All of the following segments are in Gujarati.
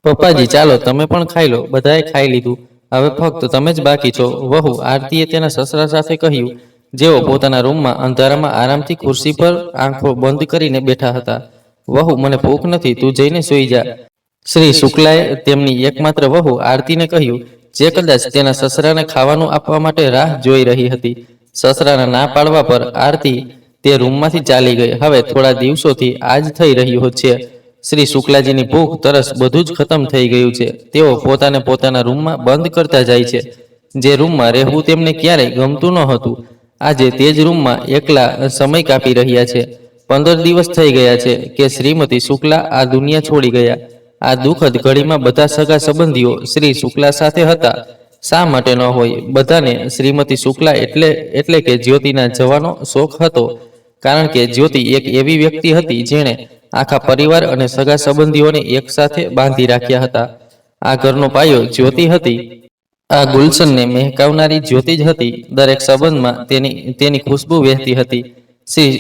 પપ્પાજી ચાલો તમે પણ ખાઈ લો, બધાએ ખાઈ લીધું, હવે ફક્ત તમે જ બાકી છો. વહુ આરતીએ તેના સસરા સાથે કહ્યું, જેઓ પોતાના રૂમમાં અંધારામાં આરામથી ખુરશી પર આંખો બંધ કરીને બેઠા હતા. વહુ મને ભૂખ નથી, તું જઈને સૂઈ જા. શ્રી શુક્લાએ તેમની એકમાત્ર વહુ આરતીને કહ્યું, જે કદાચ તેના સસરાને ખાવાનું આપવા માટે રાહ જોઈ રહી હતી. સસરાના ના પાડવા પર આરતી તે રૂમમાંથી ચાલી ગઈ. હવે થોડા દિવસોથી આ જ થઈ રહ્યું છે. શ્રી શુક્લાજીની ભૂખ તરસ બધું જ ખતમ થઈ ગયું છે. તેઓ પોતાના રૂમમાં બંધ કરતા જાય છે. જે રૂમમાં રહેવું તેમને ક્યારેય ગમતું ન હતું, આજે તે જ રૂમમાં એકલા સમય કાપી રહ્યા છે. 15 દિવસ થઈ ગયા છે કે શ્રીમતી શુક્લા આ દુનિયા છોડી ગયા. આ દુઃખદ ઘડીમાં બધા સગા સંબંધીઓ શ્રી શુક્લા સાથે હતા. શા માટે ન હોય? બધાને શ્રીમતી શુક્લા એટલે કે જ્યોતિના જવાનો શોખ હતો. કારણ કે જ્યોતિ એક એવી વ્યક્તિ હતી જેણે આખા પરિવાર અને સગા સંબંધીઓને એક સાથે બાંધી રાખ્યા હતા. આ ઘરનો પાયો જ્યોતિ હતી. આ ગુલશનને મહેકાવનારી જ્યોતિ જ હતી. દરેક સંબંધમાં તેની ખુશ્બુ વહેતી હતી.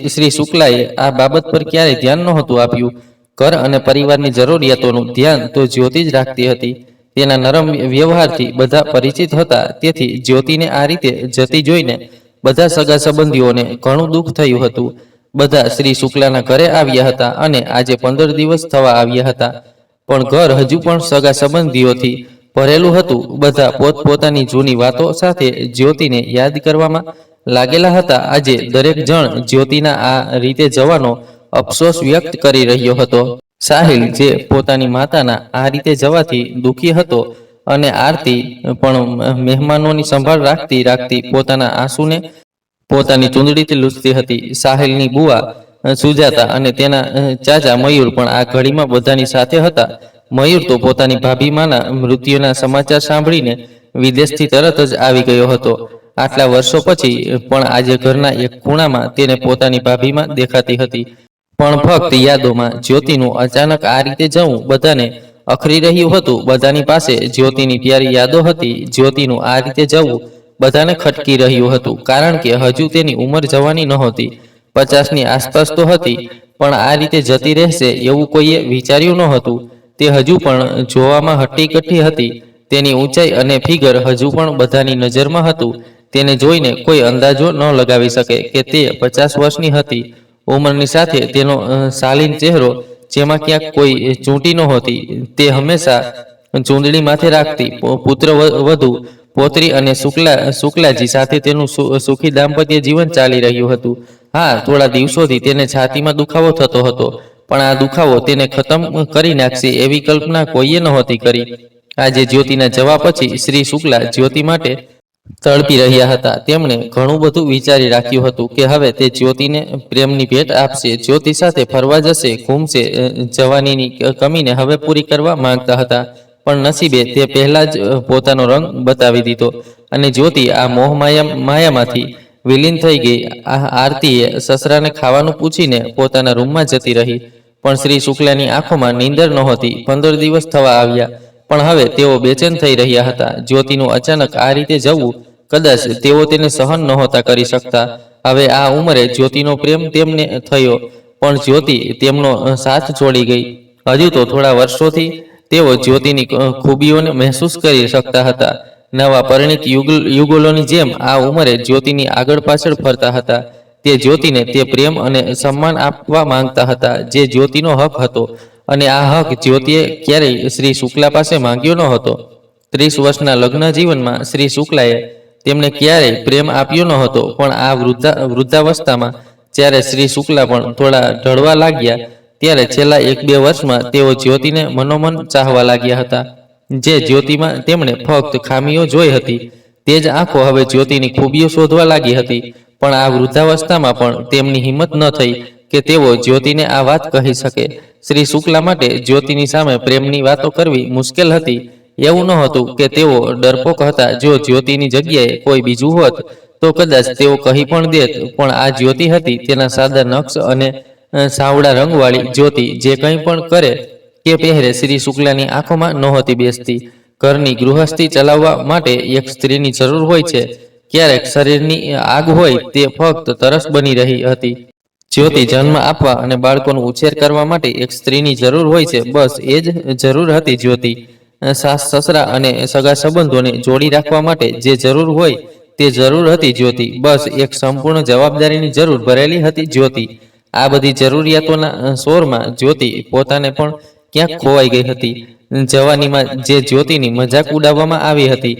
શ્રી શુક્લાએ આ બાબત પર ક્યારેય ધ્યાન નહોતું આપ્યું. ઘર અને પરિવારની જરૂરિયાતોનું ધ્યાન તો જ્યોતિ જ રાખતી હતી. તેના નરમ વ્યવહારથી બધા પરિચિત હતા. તેથી જ્યોતિને આ રીતે જતી જોઈને બધા સગા સંબંધીઓને ઘણું દુઃખ થયું હતું. બધા શ્રી શુક્લાના ઘરે આવ્યા હતા અને આજે 15 દિવસ થવા આવ્યા હતા, પણ ઘર હજુ પણ સગા સંબંધીઓથી ભરેલું હતું. બધા પોતપોતાની જૂની વાતો સાથે જ્યોતિને યાદ કરવામાં લાગેલા હતા. આજે દરેક જણ જ્યોતિના આ રીતે જવાનો અફસોસ વ્યક્ત કરી રહ્યો હતો. સાહિલ, જે પોતાની માતાના આ રીતે જવાથી દુઃખી હતો, અને આરતી પણ મહેમાનોની સંભાળ રાખતી પોતાના આંસુને પોતાની ચૂંદડીથી લૂછતી હતી. સાહિલની બુઆ સુજાતા અને તેના ચાચા મયુર પણ આ ઘડીમાં બધાની સાથે હતા. મયુર તો પોતાની ભાભીમાના મૃત્યુના સમાચાર સાંભળીને વિદેશથી તરત જ આવી ગયો હતો. આટલા વર્ષો પછી પણ આજે ઘરના એક ખૂણામાં તેને પોતાની ભાભીમાં દેખાતી હતી. પણ ફક્ત યાદોમાં. જ્યોતિનું અચાનક આ રીતે જવું બધાને અખરી રહ્યું હતું. બધાની પાસે જ્યોતિની પ્યારી યાદો હતી. જ્યોતિનું આ રીતે જવું બધાને ખટકી રહ્યું હતું, કારણ કે હજુ તેની ઉંમર જવાની નહોતી. 50ની આસપાસ તો હતી, પણ આ રીતે જતી રહેશે એવું કોઈએ વિચાર્યું નહોતું. તે હજુ પણ જોવામાં હટ્ટી-કટ્ટી હતી. તેની ઊંચાઈ અને ફિગર હજુ પણ બધાની નજરમાં હતું. તેને જોઈને કોઈ અંદાજો ન લગાવી શકે કે તે 50 વર્ષની હતી. ઉંમરની સાથે તેનો શાલીન ચહેરો, જેમાં ક્યાંક કોઈ ચૂંટી નહોતી. તે હંમેશા ચૂંદડી માથે રાખતી. પુત્ર વધુ પોતરી અને શુક્લાજી સાથે તેનું સુખી દાંપત્ય જીવન ચાલી રહ્યું હતું. હા, થોડા દિવસોથી તેને છાતીમાં દુખાવો થતો હતો, પણ આ દુખાવો તેને ખતમ કરી નાખશે એવી કલ્પના કોઈએ નહોતી કરી. આજે જ્યોતિના જવા પછી શ્રી શુક્લા જ્યોતિ માટે તડપી રહ્યા હતા. તેમણે ઘણું બધું વિચારી રાખ્યું હતું કે હવે તે જ્યોતિને પ્રેમની ભેટ આપશે, જ્યોતિ સાથે ફરવા જશે, ઘૂમશે. જવાનીની કમીને હવે પૂરી કરવા માંગતા હતા, પણ નસીબે તે પહેલા જ પોતાનો રંગ બતાવી દીધો અને જ્યોતિ આ મોહ માયામાંથી વિલીન થઈ ગઈ. આરતીએ સસરાને ખાવાનું પૂછીને પોતાના રૂમમાં જતી રહી, પણ શ્રી શુક્લાની આંખોમાં નીંદર નહોતી. 15 દિવસ થવા આવ્યા, પણ હવે તેઓ બેચેન થઈ રહ્યા હતા. જ્યોતિનું અચાનક આ રીતે જવું, કદાચ તેઓ તેને સહન નહોતા કરી શકતા. હવે આ ઉંમરે જ્યોતિનો પ્રેમ તેમને થયો, પણ જ્યોતિ તેમનો સાથ છોડી ગઈ. હજુ તો થોડા વર્ષોથી તેઓ જ્યોતિની ખૂબીઓને મહેસૂસ કરી શકતા હતા. નવા પરિણીત યુગલોની જેમ આ ઉંમરે જ્યોતિની આગળ પાછળ ફરતા હતા. તે જ્યોતિને તે પ્રેમ અને સન્માન આપવા માંગતા હતા જે જ્યોતિનો હક હતો, અને આ હક જ્યોતિએ ક્યારેય શ્રી શુક્લા પાસે માંગ્યો ન હતો. 30 વર્ષના લગ્ન જીવનમાં શ્રી શુક્લાએ તેમને ક્યારેય પ્રેમ આપ્યો ન હતો, પણ આ વૃદ્ધાવસ્થામાં જ્યારે શ્રી શુક્લા પણ થોડા ઢળવા લાગ્યા, ત્યારે છેલ્લા 1-2 વર્ષમાં તેઓ જ્યોતિને મનોમન ચાહવા લાગ્યા હતા. જે જ્યોતિમાં તેમણે ફક્ત ખામીઓ જોઈ હતી, તે જ આંખો હવે જ્યોતિની ખૂબીઓ શોધવા લાગી હતી. પણ આ વૃદ્ધાવસ્થામાં પણ તેમની હિંમત ન થઈ કે તેઓ જ્યોતિને આ વાત કહી શકે. શ્રી શુક્લા માટે જ્યોતિની સામે પ્રેમની વાતો કરવી મુશ્કેલ હતી. એવું ન હતું કે તેઓ ડરપોક હતા. જો જ્યોતિની જગ્યાએ કોઈ બીજું હોત તો કદાચ તેઓ કહી પણ દેત, પણ આ જ્યોતિ હતી. તેના સાદા નક્ષ અને સાવડા રંગવાળી જ્યોતિ જે કંઈ પણ કરે કે પહેરે શ્રી શુક્લાની આંખોમાં નહોતી બેસતી. ઘરની ગૃહસ્થી ચલાવવા માટે એક સ્ત્રીની જરૂર હોય છે. ક્યારેક શરીરની આગ હોય તે ફક્ત તરસ બની રહી હતી. જ્યોતિ જન્મ આપવા અને બાળકોનો ઉછેર કરવા માટે એક સ્ત્રીની જરૂર હોય છે, બસ એ જ જરૂર હતી જ્યોતિ. સાસ સસરા અને સગા સંબંધોને જોડી રાખવા માટે જે જરૂર હોય તે જરૂર હતી જ્યોતિ. બસ એક સંપૂર્ણ જવાબદારીની જરૂર ભરેલી હતી જ્યોતિ. આ બધી જરૂરિયાતોના શોરમાં જ્યોતિ પોતાને પણ ક્યાંક ખોવાઈ ગઈ હતી. જવાનીમાં જે જ્યોતિની મજાક ઉડાવવામાં આવી હતી,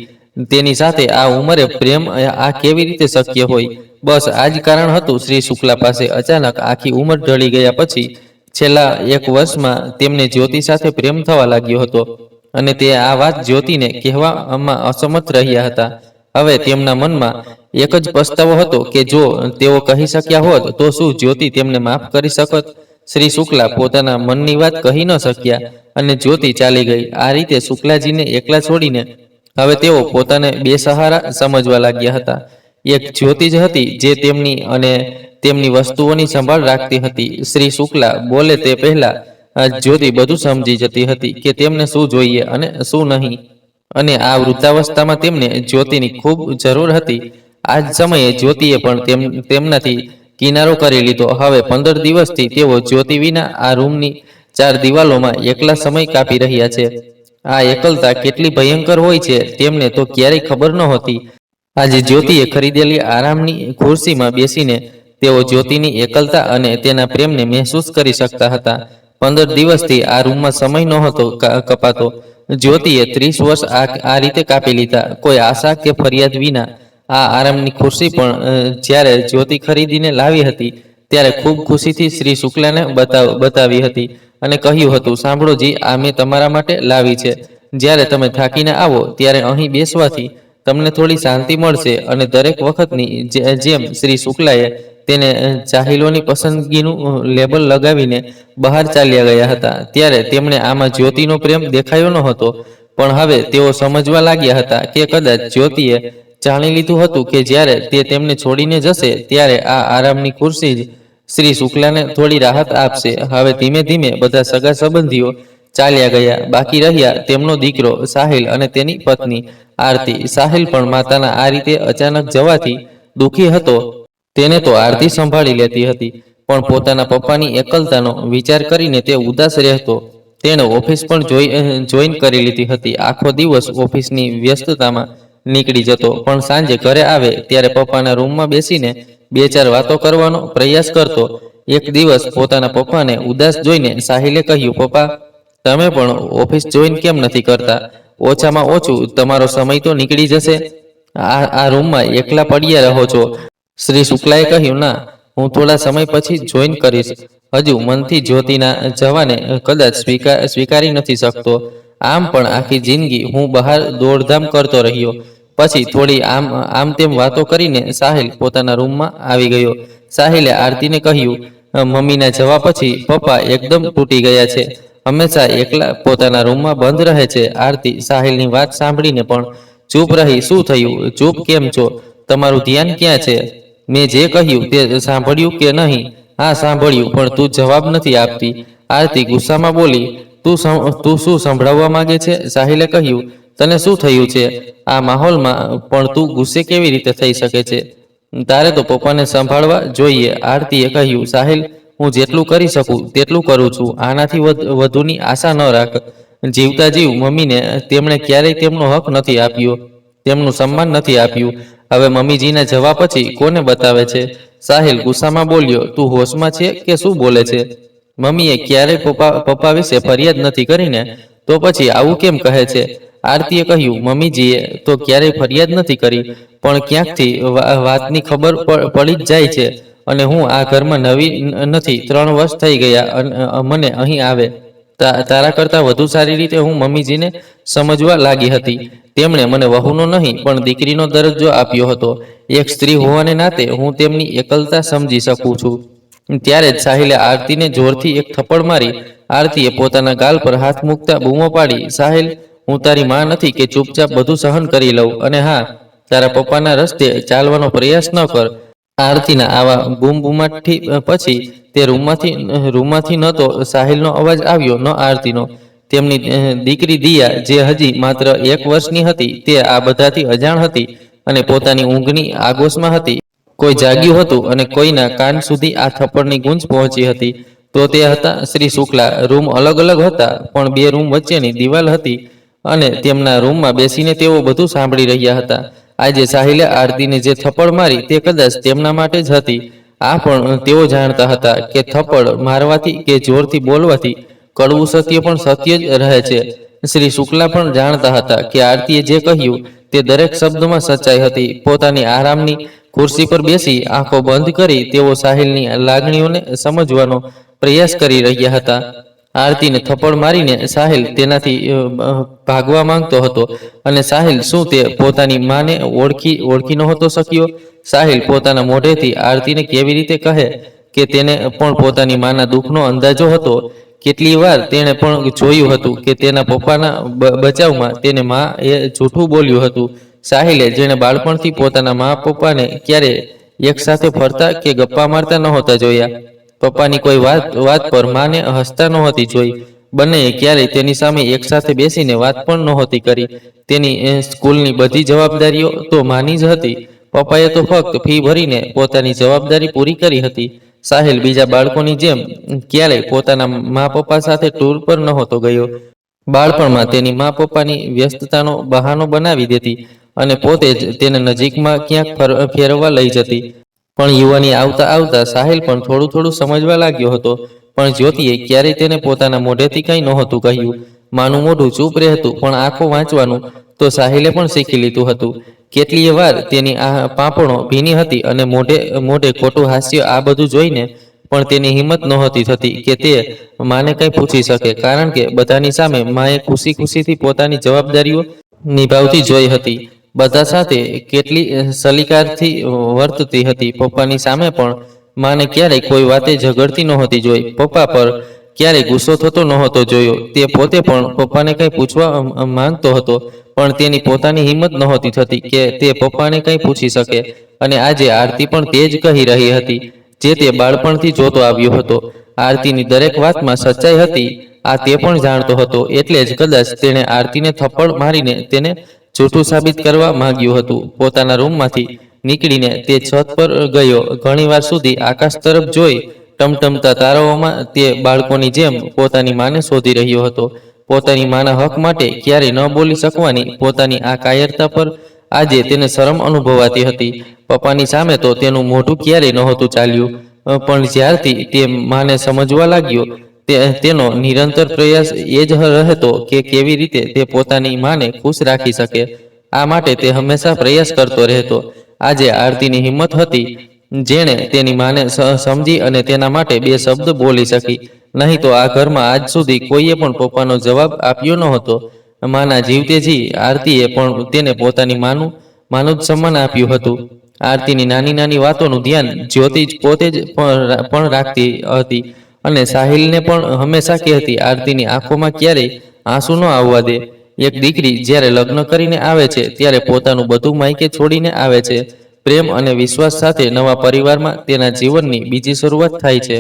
તેની સાથે આ ઉંમરે પ્રેમ આ કેવી રીતે શક્ય હોય? બસ આ જ કારણ હતું શ્રી શુક્લા પાસે અચાનક આખી ઉંમર ઢળી ગયા પછી છેલ્લા 1 વર્ષમાં તેમને જ્યોતિ સાથે પ્રેમ થવા લાગ્યો હતો, અને તે આ વાત જ્યોતિને કહેવામાં અસમર્થ રહ્યા હતા. હવે તેમના મનમાં એક જ પસ્તાવો હતો કે જો તેઓ કહી શક્યા હોત તો શું જ્યોતિ તેમને માફ કરી શકત? શ્રી શુક્લા પોતાના મનની વાત કહી ન શક્યા અને જ્યોતિ ચાલી ગઈ. આ રીતે શુક્લાજીને એકલા છોડીને હવે તેઓ પોતાને બેસહારા સમજવા લાગ્યા હતા. એક જ્યોતિ જ હતી જે તેમની અને તેમની વસ્તુઓની સંભાળ રાખતી હતી. શ્રી શુક્લા બોલે તે પહેલા જ્યોતિ બધું સમજી જતી હતી કે તેમને શું જોઈએ અને શું નહીં, અને આ વૃદ્ધાવસ્થામાં તેમને જ્યોતિની ખૂબ જરૂર હતી. આ જ સમયે જ્યોતિએ પણ તેમનાથી કિનારો કરી લીધો. હવે 15 દિવસથી તેઓ જ્યોતિ વિના આ રૂમની 4 દિવાલોમાં એકલા સમય કાપી રહ્યા છે. આ એકલતા કેટલી ભયંકર હોય છે તેમને તો ક્યારેય ખબર નહોતી. આજે જ્યોતિએ ખરીદેલી આરામની ખુરશીમાં બેસીને તેઓ જ્યોતિની એકલતા અને તેના પ્રેમને મહેસૂસ કરી શકતા હતા. 15 દિવસથી આ રૂમમાં સમય નહોતો કપાતો. જ્યોતિએ 30 વર્ષ આ રીતે કાપી લીધા, કોઈ આશા કે ફરિયાદ વિના. આ આરામની ખુરશી પણ જ્યારે જ્યોતિ ખરીદીને લાવી હતી ત્યારે ખૂબ ખુશીથી શ્રી શુક્લાને બતાવી હતી અને કહ્યું હતું, સાંભળો જી, આ મેં તમારા માટે લાવી છે. જ્યારે તમે થાકીને આવો ત્યારે અહીં બેસવાથી તમને થોડી શાંતિ મળશે. અને દરેક વખતની જેમ શ્રી શુક્લાએ તેને જાહિલોની પસંદગીનું લેબલ લગાવીને બહાર ચાલ્યા ગયા હતા. ત્યારે તેમણે આમાં જ્યોતિનો પ્રેમ દેખાયો ન હતો, પણ હવે તેઓ સમજવા લાગ્યા હતા કે કદાચ જ્યોતિએ જાણી લીધું હતું કે જ્યારે તે તેમને છોડીને જશે ત્યારે આ આરામની ખુરશી જ શ્રી શુક્લાને થોડી રાહત આપશે. હવે ધીમે ધીમે બધા સગા સંબંધીઓ ચાલ્યા ગયા. બાકી રહ્યા તેમનો દીકરો સાહિલ અને તેની પત્ની આરતી. સાહિલ પણ માતાના આ રીતે અચાનક જવાથી દુઃખી હતો. તેને તો આરતી સંભાળી લેતી હતી, પણ પોતાના પપ્પાની એકલતાનો વિચાર કરીને તે ઉદાસ રહેતો. તેણે ઓફિસ પણ જોઈન કરી લીધી હતી. આખો દિવસ ઓફિસની વ્યસ્તતામાં નીકળી જતો, પણ સાંજે ઘરે આવે ત્યારે પપ્પાના રૂમમાં બેસીને 2-4 વાતો કરવાનો પ્રયાસ કરતો. એક દિવસ પોતાના પપ્પાને ઉદાસ જોઈને સાહિલે કહ્યું, પપ્પા, તમે પણ ઓફિસ જોઈન કેમ નથી કરતા? ઓછામાં ઓછું તમારો સમય તો નીકળી જશે. આ રૂમમાં એકલા પડ્યા રહો છો. શ્રી શુક્લાએ કહ્યું, ના, હું થોડા સમય પછી જોઈન કરીશ. હજુ મનથી જ્યોતિના જવાને કદાચ સ્વીકારી નથી શકતો. આમ પણ આખી જિંદગી હું બહાર દોડધામ કરતો રહ્યો. પછી થોડી આમ તેમ વાતો કરીને સાહિલ પોતાના રૂમમાં આવી ગયો. સાહિલે આરતીને કહ્યું, મમ્મીના જવા પછી પપ્પા એકદમ તૂટી ગયા છે. હંમેશા એકલા પોતાના રૂમમાં બંધ રહે છે. આરતી સાહિલની વાત સાંભળીને પણ ચૂપ રહી. શું થયું? ચૂપ કેમ છો? તમારું ધ્યાન ક્યાં છે? મેં જે કહ્યું તે સાંભળ્યું કે નહીં? હા, સાંભળ્યું, પણ તું જવાબ નથી આપતી. આરતી ગુસ્સામાં બોલી, તું શું સંભળાવવા માંગે છે? સાહિલે કહ્યું, તને શું થયું છે? આ માહોલમાં પણ તું ગુસ્સે કેવી રીતે થઈ શકે છે? તારે તો પપ્પાને સંભાળવા જોઈએ. આરતીએ કહ્યું, સાહિલ, હું જેટલું કરી શકું તેટલું કરું છું. આનાથી વધુની આશા ન રાખ. જીવતા જીવ મમ્મીને તેમણે ક્યારેય તેમનો હક નથી આપ્યો, તેમનું સન્માન નથી આપ્યું. હવે મમ્મીજીના જવા પછી કોને બતાવે છે? સાહિલ ગુસ્સામાં બોલ્યો, તું હોશમાં છે કે શું બોલે છે? મમ્મીએ ક્યારેય પપ્પા વિશે ફરિયાદ નથી કરીને, તો પછી આવું કેમ કહે છે? આરતીએ કહ્યું, મમ્મીજીએ તો ક્યારેય ફરિયાદ નથી કરી, પણ ક્યાંકથી વાતની ખબર પડી જ જાય છે. અને હું આ ઘરમાં નવી નથી. 3 વર્ષ થઈ ગયા મને અહીં આવે. તારા કરતાં વધુ સારી રીતે હું મમ્મીજીને સમજવા લાગી હતી. તેમણે મને વહુનો નહીં પણ દીકરીનો દરજ્જો આપ્યો હતો. એક સ્ત્રી હોવાને નાતે હું તેમની એકલતા સમજી શકું છું. ત્યારે જ સાહિલે આરતીને જોરથી એક થપ્પડ મારી. આરતીએ પોતાના ગાલ પર હાથ મૂકતા બૂમો પાડી, સાહિલ, હું તારી માં નથી કે ચૂપચાપ બધું સહન કરી લઉં. અને હા, તારા પપ્પાના રસ્તે ચાલવાનો પ્રયાસ ન કર. આરતીના આવા બૂમબૂમાટથી પછી તે રૂમમાંથી ન તો સાહિલનો અવાજ આવ્યો ન આરતીનો. તેમની દીકરી દિયા, જે હજી માત્ર 1 વર્ષની હતી, તે આ બધાથી અજાણ હતી અને પોતાની ઊંઘની આગોશમાં હતી. કોઈ જાગ્યું હતું અને કોઈના કાન સુધી આ થપ્પડની ગૂંજ પહોંચી હતી. તો તે હતા શ્રી શુક્લા. રૂમ અલગ અલગ હતા, પણ બે રૂમ વચ્ચેની દિવાલ હતી અને તેમના રૂમમાં બેસીને તેઓ બધું સાંભળી રહ્યા હતા. આજે સાહિલે આરતીને જે થપ્પડ મારી તે કદાચ તેમના માટે જ હતી. આ પણ તેઓ જાણતા હતા કે થપ્પડ મારવાથી કે જોરથી બોલવાથી કડવું સત્ય પણ સત્ય જ રહે છે. શ્રી શુક્લા પણ જાણતા હતા કે આરતીએ જે કહ્યું તે દરેક શબ્દમાં સચ્ચાઈ હતી. પોતાની આરામની ખુરશી પર બેસી આંખો બંધ કરી તેઓ સાહિલની લાગણીઓને સમજવાનો પ્રયાસ કરી રહ્યા હતા. આરતીને થપ્પડ મારીને સાહિલ તેનાથી ભાગવા માંગતો હતો. અને સાહિલ શું તે પોતાની માને ઓળખી નહોતો શક્યો? સાહિલ પોતાના મોઢેથી આરતીને કેવી રીતે કહે કે તેને પણ પોતાની માના દુઃખનો અંદાજો હતો. કેટલી વાર તેણે પણ જોયું હતું કે તેના પપ્પાના બચાવમાં તેને મા એ જૂઠું બોલ્યું હતું. સાહિલે જેણે બાળપણથી પોતાના મા પપ્પાને ક્યારે એક સાથે ફરતા કે ગપ્પા મારતા નહોતા જોયા. પપ્પાની કોઈ વાત પર માને હસતા નહોતી જોઈ. બંનેએ ક્યારેય તેની સામે એક સાથે બેસીને વાત પણ નહોતી કરી. તેની સ્કૂલની બધી જવાબદારીઓ તો માની જ હતી. પપ્પાએ તો ફક્ત ફી ભરીને પોતાની જવાબદારી પૂરી કરી હતી. સાહિલ બીજા બાળકોની જેમ ક્યારેય પોતાના મા પપ્પા સાથે ટૂર પર નહોતો ગયો. બાળપણમાં તેની મા પપ્પાની વ્યસ્તતાનો બહાનો બનાવી દેતી અને પોતે જ તેને નજીકમાં ક્યાંક ફેરવવા લઈ જતી. પણ યુવાની આવતા આવતા સાહિલ પણ થોડું થોડું સમજવા લાગ્યો હતો. પણ જ્યોતિએ ક્યારેય તેને પોતાના મોઢેથી કંઈ નહોતું કહ્યું. માનું મોઢું ચૂપ રહેતું, પણ આંખો વાંચવાનું તો સાહિલે પણ શીખી લીધું હતું. કેટલીય વાર તેની આ પાંપણો ભીની હતી અને મોઢે ખોટું હાસ્ય. આ બધું જોઈને પણ તેની હિંમત નહોતી થતી કે તે માને કંઈ પૂછી શકે, કારણ કે બધાની સામે માએ ખુશી ખુશીથી પોતાની જવાબદારીઓ નિભાવતી જોઈ હતી. બધા સાથે કેટલી સલીકાથી વર્તતી હતી. પપ્પાની સામે પણ માને ક્યારેય કોઈ વાતે ઝઘડતી નહોતી જોઈ. પપ્પા પર ક્યારેય ગુસ્સો થતો નહોતો જોયો. તે પોતે પણ પપ્પાને કંઈ પૂછવા માંગતો હતો, પણ તેની પોતાની હિંમત નહોતી થતી કે તે પપ્પાને કંઈ પૂછી શકે. અને આજે આરતી પણ તે જ કહી રહી હતી જે તે બાળપણથી જોતો આવ્યો હતો. આરતીની દરેક વાતમાં સચ્ચાઈ હતી. આ તે પણ જાણતો હતો. એટલે જ કદાચ તેણે આરતીને થપ્પડ મારીને તેને જૂઠું સાબિત કરવા માંગ્યું હતું. પોતાના રૂમમાંથી નીકળીને તે છત પર ગયો. ઘણીવાર સુધી આકાશ તરફ જોઈ ટમટમતા તારાઓમાં તે બાળકોની જેમ પોતાની માને શોધી રહ્યો હતો. પોતાની માના હક માટે ક્યારેય ન બોલી શકવાની પોતાની આ કાયરતા પર આજે તેને શરમ અનુભવાતી હતી. પપ્પાની સામે તો તેનું મોઢું ક્યારેય નહોતું ચાલ્યું, પણ જ્યારથી તે માને સમજવા લાગ્યો તેનો નિરંતર પ્રયાસ એ જ રહેતો કે કેવી રીતે તે પોતાની માને ખુશ રાખી શકે. આ માટે તે હંમેશા પ્રયાસ કરતો રહેતો. આજે આરતીની હિંમત હતી જેણે તેની માને સમજી અને તેના માટે બે શબ્દ બોલી શકી. નહીં તો આ ઘરમાં આજ સુધી કોઈએ પણ પપ્પાનો જવાબ આપ્યો નહોતો. માના જીવતે જી આરતીએ પણ તેને પોતાની માનું જ સન્માન આપ્યું હતું. આરતીની નાની નાની વાતોનું ધ્યાન જ્યોતિ પોતે જ પણ રાખતી હતી અને સાહિલને પણ હંમેશા કહેતી, આરતીની આંખોમાં ક્યારેય આંસુ ન આવવા દે. એક દીકરી જ્યારે લગ્ન કરીને આવે છે ત્યારે પોતાનું બધું માયકે છોડીને આવે છે. પ્રેમ અને વિશ્વાસ સાથે નવા પરિવારમાં તેના જીવનની બીજી શરૂઆત થાય છે.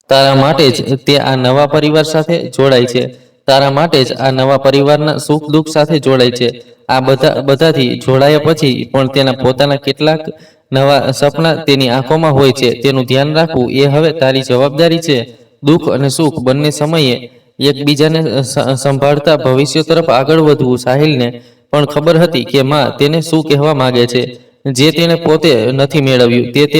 તારા માટે જ તે આ નવા પરિવાર સાથે જોડાય છે. તારા માટે જ આ નવા પરિવારના સુખ દુઃખ સાથે જોડાય છે. આ બધાથી જોડાયા પછી પણ તેના પોતાના કેટલાક નવા સપના તેની આંખોમાં હોય છે. તેનું ધ્યાન રાખવું એ હવે તારી જવાબદારી છે. દુઃખ અને સુખ બંને સમયે એકબીજાને સંભાળતા ભવિષ્ય તરફ આગળ વધવું. સાહિલને પણ ખબર હતી કે માં તેને શું કહેવા માંગે છે, જે તેણે પોતે નથી મેળવ્યું તે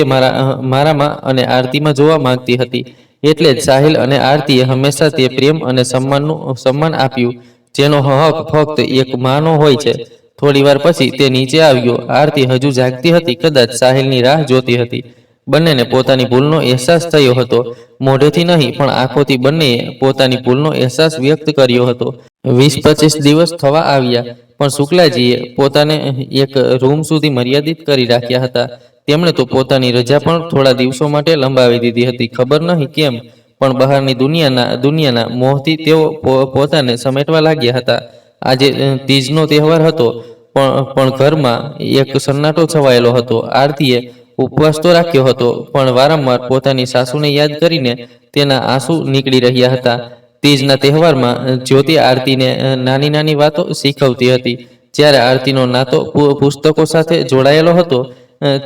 મારામાં અને આરતીમાં જોવા માંગતી હતી. એટલે જ સાહિલ અને આરતીએ હંમેશા તે પ્રેમ અને સન્માન આપ્યું જેનો હક ફક્ત એક માનો હોય છે. થોડી વાર પછી તે નીચે આવ્યો. આરતી હજુ જાગતી હતી, કદાચ સાહિલની રાહ જોતી હતી. બંનેને પોતાની ભૂલનો અહેસાસ થયો હતો. મોઢેથી નહીં પણ આંખોથી બંનેએ પોતાની ભૂલનો અહેસાસ વ્યક્ત કર્યો હતો. 20-25 દિવસ થવા આવ્યા, પણ શુક્લાજીએ પોતાને એક રૂમ સુધી મર્યાદિત કરી રાખ્યા હતા. તેમણે તો પોતાની રજા પણ થોડા દિવસો માટે લંબાવી દીધી હતી. ખબર નહીં કેમ, પણ બહારની દુનિયાના મોહથી તેઓ પોતાને સમેટવા લાગ્યા હતા. આજે તીજનો તહેવાર હતો, પણ ઘરમાં એક સન્નાટો છવાયેલો હતો. આરતીએ ઉપવાસ તો રાખ્યો હતો, પણ વારંવાર પોતાની સાસુને યાદ કરીને તેના આંસુ નીકળી રહ્યા હતા. તીજના તહેવારમાં જ્યોતિ આરતીને નાની નાની વાતો શીખવતી હતી. જ્યારે આરતીનો નાતો પુસ્તકો સાથે જોડાયેલો હતો,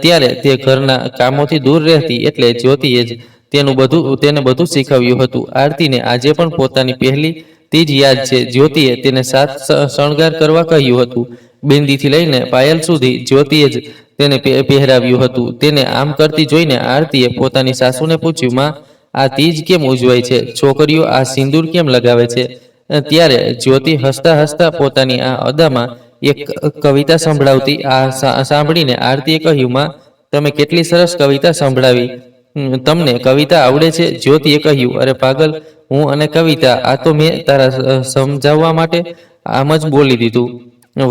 ત્યારે તે ઘરના કામોથી દૂર રહેતી, એટલે જ્યોતિએ જ તેને બધું શીખવ્યું હતું. આરતીને આજે પણ પોતાની પહેલી તીજ યાદ છે. જ્યોતિએ તેને શણગાર કરવા કહ્યું હતું. બિંદીથી લઈને પાયલ સુધી જ્યોતિએ જ તેને પહેરાવ્યું હતું. તેને આમ કરતી જોઈને આરતીએ પોતાની સાસુને પૂછ્યું, માં, આ તીજ કેમ ઉજવાય છે? છોકરીઓ આ સિંદૂર કેમ લગાવે છે? ત્યારે જ્યોતિ હસતા હસતા પોતાની આ અદામાં એક કવિતા સંભળાવતી. આ સાંભળીને આરતીએ કહ્યું, માં, તમે કેટલી સરસ કવિતા સંભળાવી. તમને કવિતા આવડે છે? જ્યોતિએ કહ્યું, અરે પાગલ, હું અને કવિતા, આ તો મેં તારા સમજાવવા માટે આમ જ બોલી દીધું.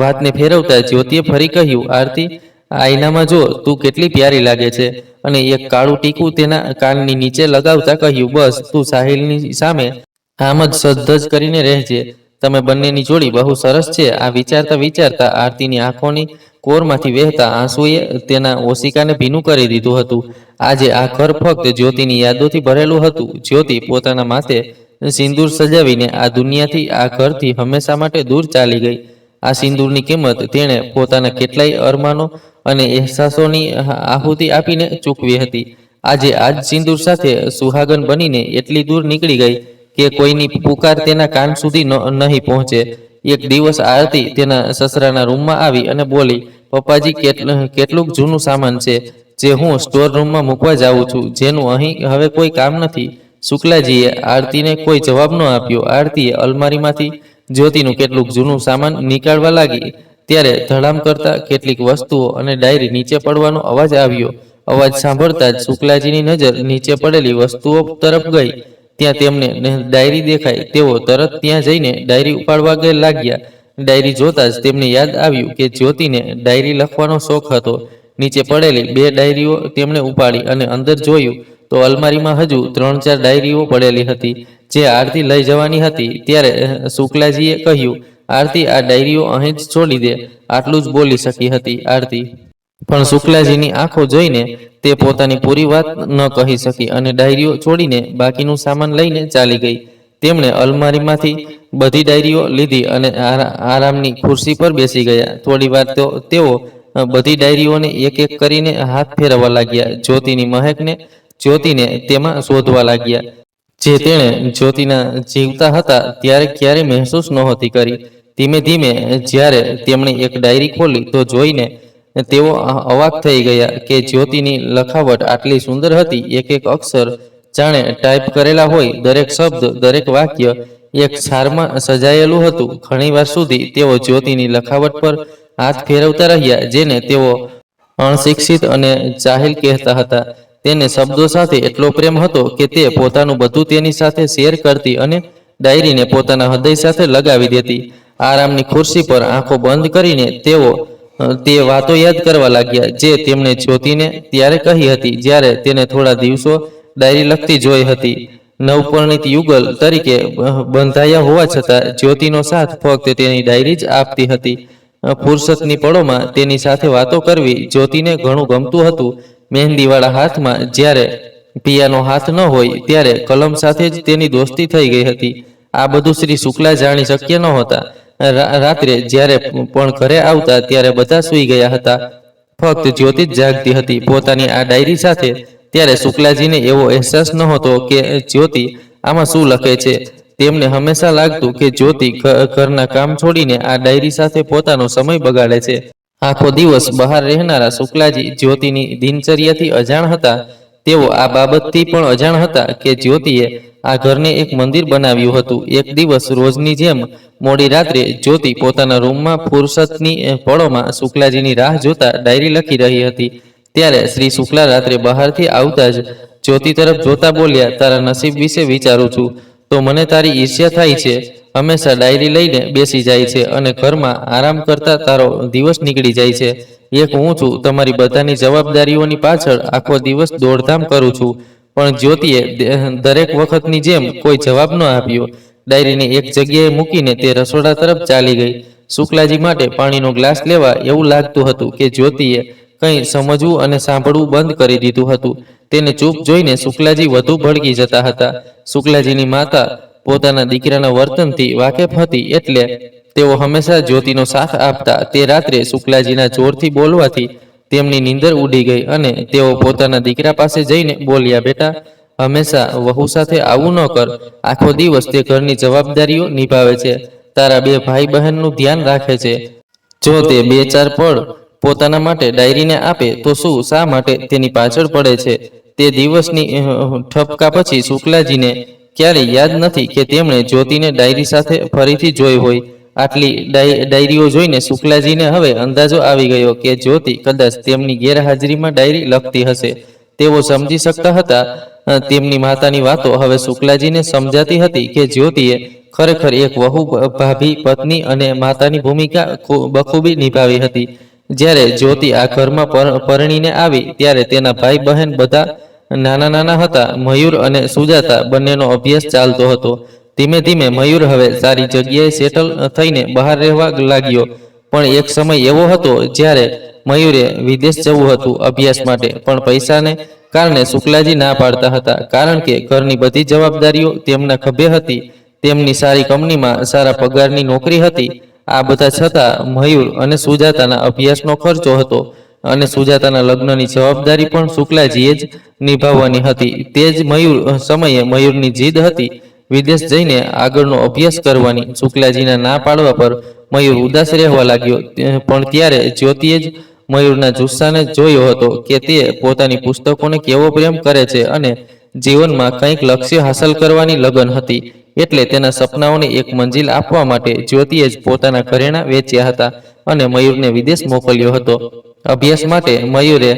વાતને ફેરવતા જ્યોતિએ ફરી કહ્યું, આરતી, આઈનામાં જો, તું કેટલી પ્યારી લાગે છે. અને એક કાળું ટીકું તેના કાનની નીચે લગાવતા કહ્યું, બસ તું સાહિલની સામે આમ જ સજ્જજ કરીને રહેજે. તમે બંનેની જોડી બહુ સરસ છે. આ વિચારતા વિચારતા આરતીની આંખોની કોરમાંથી વહેતા આંસુએ તેના ઓશિકાને ભીનું કરી દીધું હતું. આજે આ ઘર ફક્ત જ્યોતિની યાદોથી ભરેલું હતું. જ્યોતિ પોતાના માથે સિંદૂર સજાવીને આ દુનિયાથી, આ ઘરથી હંમેશા માટે દૂર ચાલી ગઈ. આ સિંદૂરની કિંમત તેણે પોતાના કેટલાય અરમાનો અને અહેસાસોની આહુતિ આપીને ચૂકવી હતી. આજે આ જ સિંદૂર સાથે સુહાગન બનીને એટલી દૂર નીકળી ગઈ કે કોઈની પુકાર તેના કાન સુધી નહીં પહોંચે. એક દિવસ આરતી તેના સસરાના રૂમમાં આવી અને બોલી, પપ્પાજી, કેટલુંક જૂનું સામાન છે જે હું સ્ટોર રૂમમાં મૂકવા જાઉં છું, જેનું અહીં હવે કોઈ કામ નથી. શુક્લાજીએ આરતીને કોઈ જવાબ ન આપ્યો. આરતીએ અલમારીમાંથી જ્યોતિનું કેટલુંક જૂનું સામાન નીકાળવા લાગી. ત્યારે ધડામ કરતા કેટલીક વસ્તુઓ અને ડાયરી નીચે પડવાનો અવાજ આવ્યો. અવાજ સાંભળતા જ શુક્લાજીની નજર નીચે પડેલી વસ્તુઓ તરફ ગઈ. ત્યાં તેમને ડાયરી દેખાઈ. તેઓ તરત ત્યાં જઈને ડાયરી ઉપાડવા લાગ્યા. ડાયરી જોતા જ તેમને યાદ આવ્યું કે જ્યોતિને ડાયરી લખવાનો શોખ હતો. નીચે પડેલી 2 ડાયરીઓ તેમણે ઉપાડી અને અંદર જોયું તો અલમારીમાં હજુ 3-4 ડાયરીઓ પડેલી હતી, જે આરતી લઈ જવાની હતી. ત્યારે શુક્લાજીએ કહ્યું, આરતી, આ ડાયરીઓ અહીં જ છોડી દે. આટલું જ બોલી શકી હતી આરતી. પણ શુક્લાજીની આંખો જોઈને તે પોતાની પૂરી વાત ન કહી શકી અને ડાયરીઓ છોડીને બાકીનું સામાન લઈને ચાલી ગઈ. તેમણે અલમારીમાંથી બધી ડાયરીઓ લીધી અને આરામની ખુરશી પર બેસી ગયા. થોડી વાર તો તેઓ બધી ડાયરીઓને એક એક કરીને હાથ ફેરવવા લાગ્યા. જ્યોતિને તેમાં શોધવા લાગ્યા, જે તેણે જ્યોતિના જીવતા હતા ત્યારે ક્યારેય મહેસૂસ નહોતી કરી. ધીમે ધીમે જ્યારે તેમણે એક ડાયરી ખોલી તો જોઈને તેઓ અવાક થઈ ગયા કે જ્યોતિની લખાવટ આટલી સુંદર હતી. એક એક અક્ષર જાણે ટાઈપ કરેલા હોય. દરેક શબ્દ, દરેક વાક્ય એક સારમાં સજાયેલું હતું. ઘણીવાર સુધી તેઓ જ્યોતિની લખાવટ પર હાથ ફેરવતા રહ્યા, જેને તેઓ અણશિક્ષિત અને જાહિલ કહેતા હતા. તેને શબ્દો સાથે એટલો પ્રેમ હતો કે તે પોતાનું બધું તેની સાથે શેર કરતી અને ડાયરીને પોતાના હૃદય સાથે લગાવી દેતી. આરામની ખુરશી પર આંખો બંધ કરીને તેઓ તે વાતો યાદ કરવા લાગ્યા જે તેમણે જ્યોતિને ત્યારે કહી હતી, જ્યારે તેને થોડા દિવસો ડાયરી લખતી જોઈ હતી. નવપરિણીત યુગલ તરીકે બંધાયા હોવા છતાં જ્યોતિનો સાથ ફક્ત તેની ડાયરી જ આપતી હતી. ફુરસતની પળોમાં તેની સાથે વાતો કરવી જ્યોતિને ઘણું ગમતું હતું. મહેંદીવાળા હાથમાં જ્યારે પિયાનો હાથ ન હોય ત્યારે કલમ સાથે જ તેની દોસ્તી થઈ ગઈ હતી. આ બધું શ્રી શુક્લા જાણી શક્ય નહોતા. રાત્રે જ્યારે પણ ઘરે આવતા ત્યારે બધા સૂઈ ગયા હતા. ફક્ત જ્યોતિ જ જાગતી હતી પોતાની આ ડાયરી સાથે. ત્યારે શુક્લાજીને એવો અહેસાસ નહોતો કે જ્યોતિ આમાં શું લખે છે. તેમને હંમેશા લાગતું કે જ્યોતિ ઘરના કામ છોડીને આ ડાયરી સાથે પોતાનો સમય બગાડે છે. આખો દિવસ બહાર રહેનારા શુક્લાજી જ્યોતિની દિનચર્યાથી અજાણ હતા. તેઓ આ બાબતથી પણ અજાણ હતા કે જ્યોતિએ આ ઘરને એક મંદિર બનાવ્યું હતું. એક દિવસ રોજની જેમ મોડી રાત્રે જ્યોતિ પોતાના રૂમમાં ફુરસતની પળોમાં શુક્લાજીની રાહ જોતા ડાયરી લખી રહી હતી. ત્યારે શ્રી શુક્લા રાત્રે બહારથી આવતા જ જ્યોતિ તરફ જોતા બોલ્યા, તારા નસીબ વિશે વિચારું છું તો મને તારી ઈર્ષ્યા થાય છે. હંમેશા ડાયરી લઈને બેસી જાય છે અને ઘરમાં આરામ કરતા તારો દિવસ નીકળી જાય છે. એક હું છું, તમારી બધાની જવાબદારીઓની પાછળ આખો દિવસ દોડધામ કરું છું. પણ જ્યોતિએ દરેક વખતની જેમ કોઈ જવાબ ન આપ્યો. ડાયરીને એક જગ્યાએ મૂકીને તે રસોડા તરફ ચાલી ગઈ. શુક્લાજી માટે પાણીનો ગ્લાસ લેવા એવું લાગતું હતું કે જ્યોતિએ કંઈ સમજવું અને સાંભળવું બંધ કરી દીધું હતું. તેને ચૂપ જોઈને શુક્લાજી વધુ ભડકી જતા હતા. શુક્લાજીની માતા પોતાના દીકરાના વર્તનથી વાકેફ હતી, એટલે તેઓ હંમેશા જ્યોતિનો સાથ આપતા. તે રાત્રે શુક્લાજીના જોરથી બોલવાથી તેમની નીંદર ઉડી ગઈ અને તેઓ પોતાના દીકરા પાસે જઈને બોલ્યા, બેટા, હંમેશા વહુ સાથે આવું ન કર. આખો દિવસ તે ઘરની જવાબદારીઓ નિભાવે છે, તારા બે ભાઈ બહેનનું ધ્યાન રાખે છે. જો તે 2-4 પળ પોતાના માટે ડાયરીને આપે તો શું શા માટે તેની પાછળ પડે છે? તે દિવસની ઠપકા પછી શુક્લાજીને ક્યારેય યાદ નથી કે તેમણે જ્યોતિને ડાયરી સાથે ફરીથી જોઈ હોય. આટલી ડાયરીઓ જોઈને શુક્લાજીને હવે અંદાજો આવી ગયો કે જ્યોતિ કદાચ તેમની ગેરહાજરીમાં ડાયરી લખતી હશે. તેઓ સમજી શકતા હતા. તેમની માતાની વાતો હવે શુક્લાજીને સમજાતી હતી કે જ્યોતિએ ખરેખર એક વહુ, ભાભી, પત્ની અને માતાની ભૂમિકા બખૂબી નિભાવી હતી. જ્યારે જ્યોતિ આ ઘરમાં પરણીને આવી ત્યારે તેના ભાઈ બહેન બધા નાના હતા. મયુર અને સુજાતા બંનેનો અભ્યાસ ચાલતો હતો. ધીમે ધીમે મયુર હવે સારી જગ્યાએ સેટલ થઈને બહાર રહેવા લાગ્યો. પણ એક સમય એવો હતો જ્યારે મયુરે વિદેશ જવું હતું અભ્યાસ માટે, પણ પૈસાને કારણે શુક્લાજી ના પાડતા હતા. કારણ કે ઘરની બધી જવાબદારીઓ તેમના ખભે હતી. તેમની સારી કંપનીમાં સારા પગારની નોકરી હતી. આ બધા છતાં મયુર અને સુજાતાના અભ્યાસનો ખર્ચો હતો અને સુજાતાના લગ્નની જવાબદારી પણ શુક્લાજીએ જ નિભાવવાની હતી. તે જ સમયે મયુરની જીદ હતી વિદેશ જઈને આગળનો અભ્યાસ કરવાની. શુક્લાજીના ના પાડવા પર મયુર ઉદાસ રહેવા લાગ્યો. પણ ત્યારે જ્યોતિએ જ મયુરના જુસ્સાને જોયો હતો કે તે પોતાની પુસ્તકોને કેવો પ્રેમ કરે છે અને જીવનમાં કંઈક લક્ષ્ય હાંસલ કરવાની લગન હતી. એટલે તેના સપનાઓને એક મંજિલ આપવા માટે જ્યોતિએ જ પોતાના ઘરેણાં વેચ્યા હતા અને મયુરને વિદેશ મોકલ્યો હતો અભ્યાસ માટે. મયુરે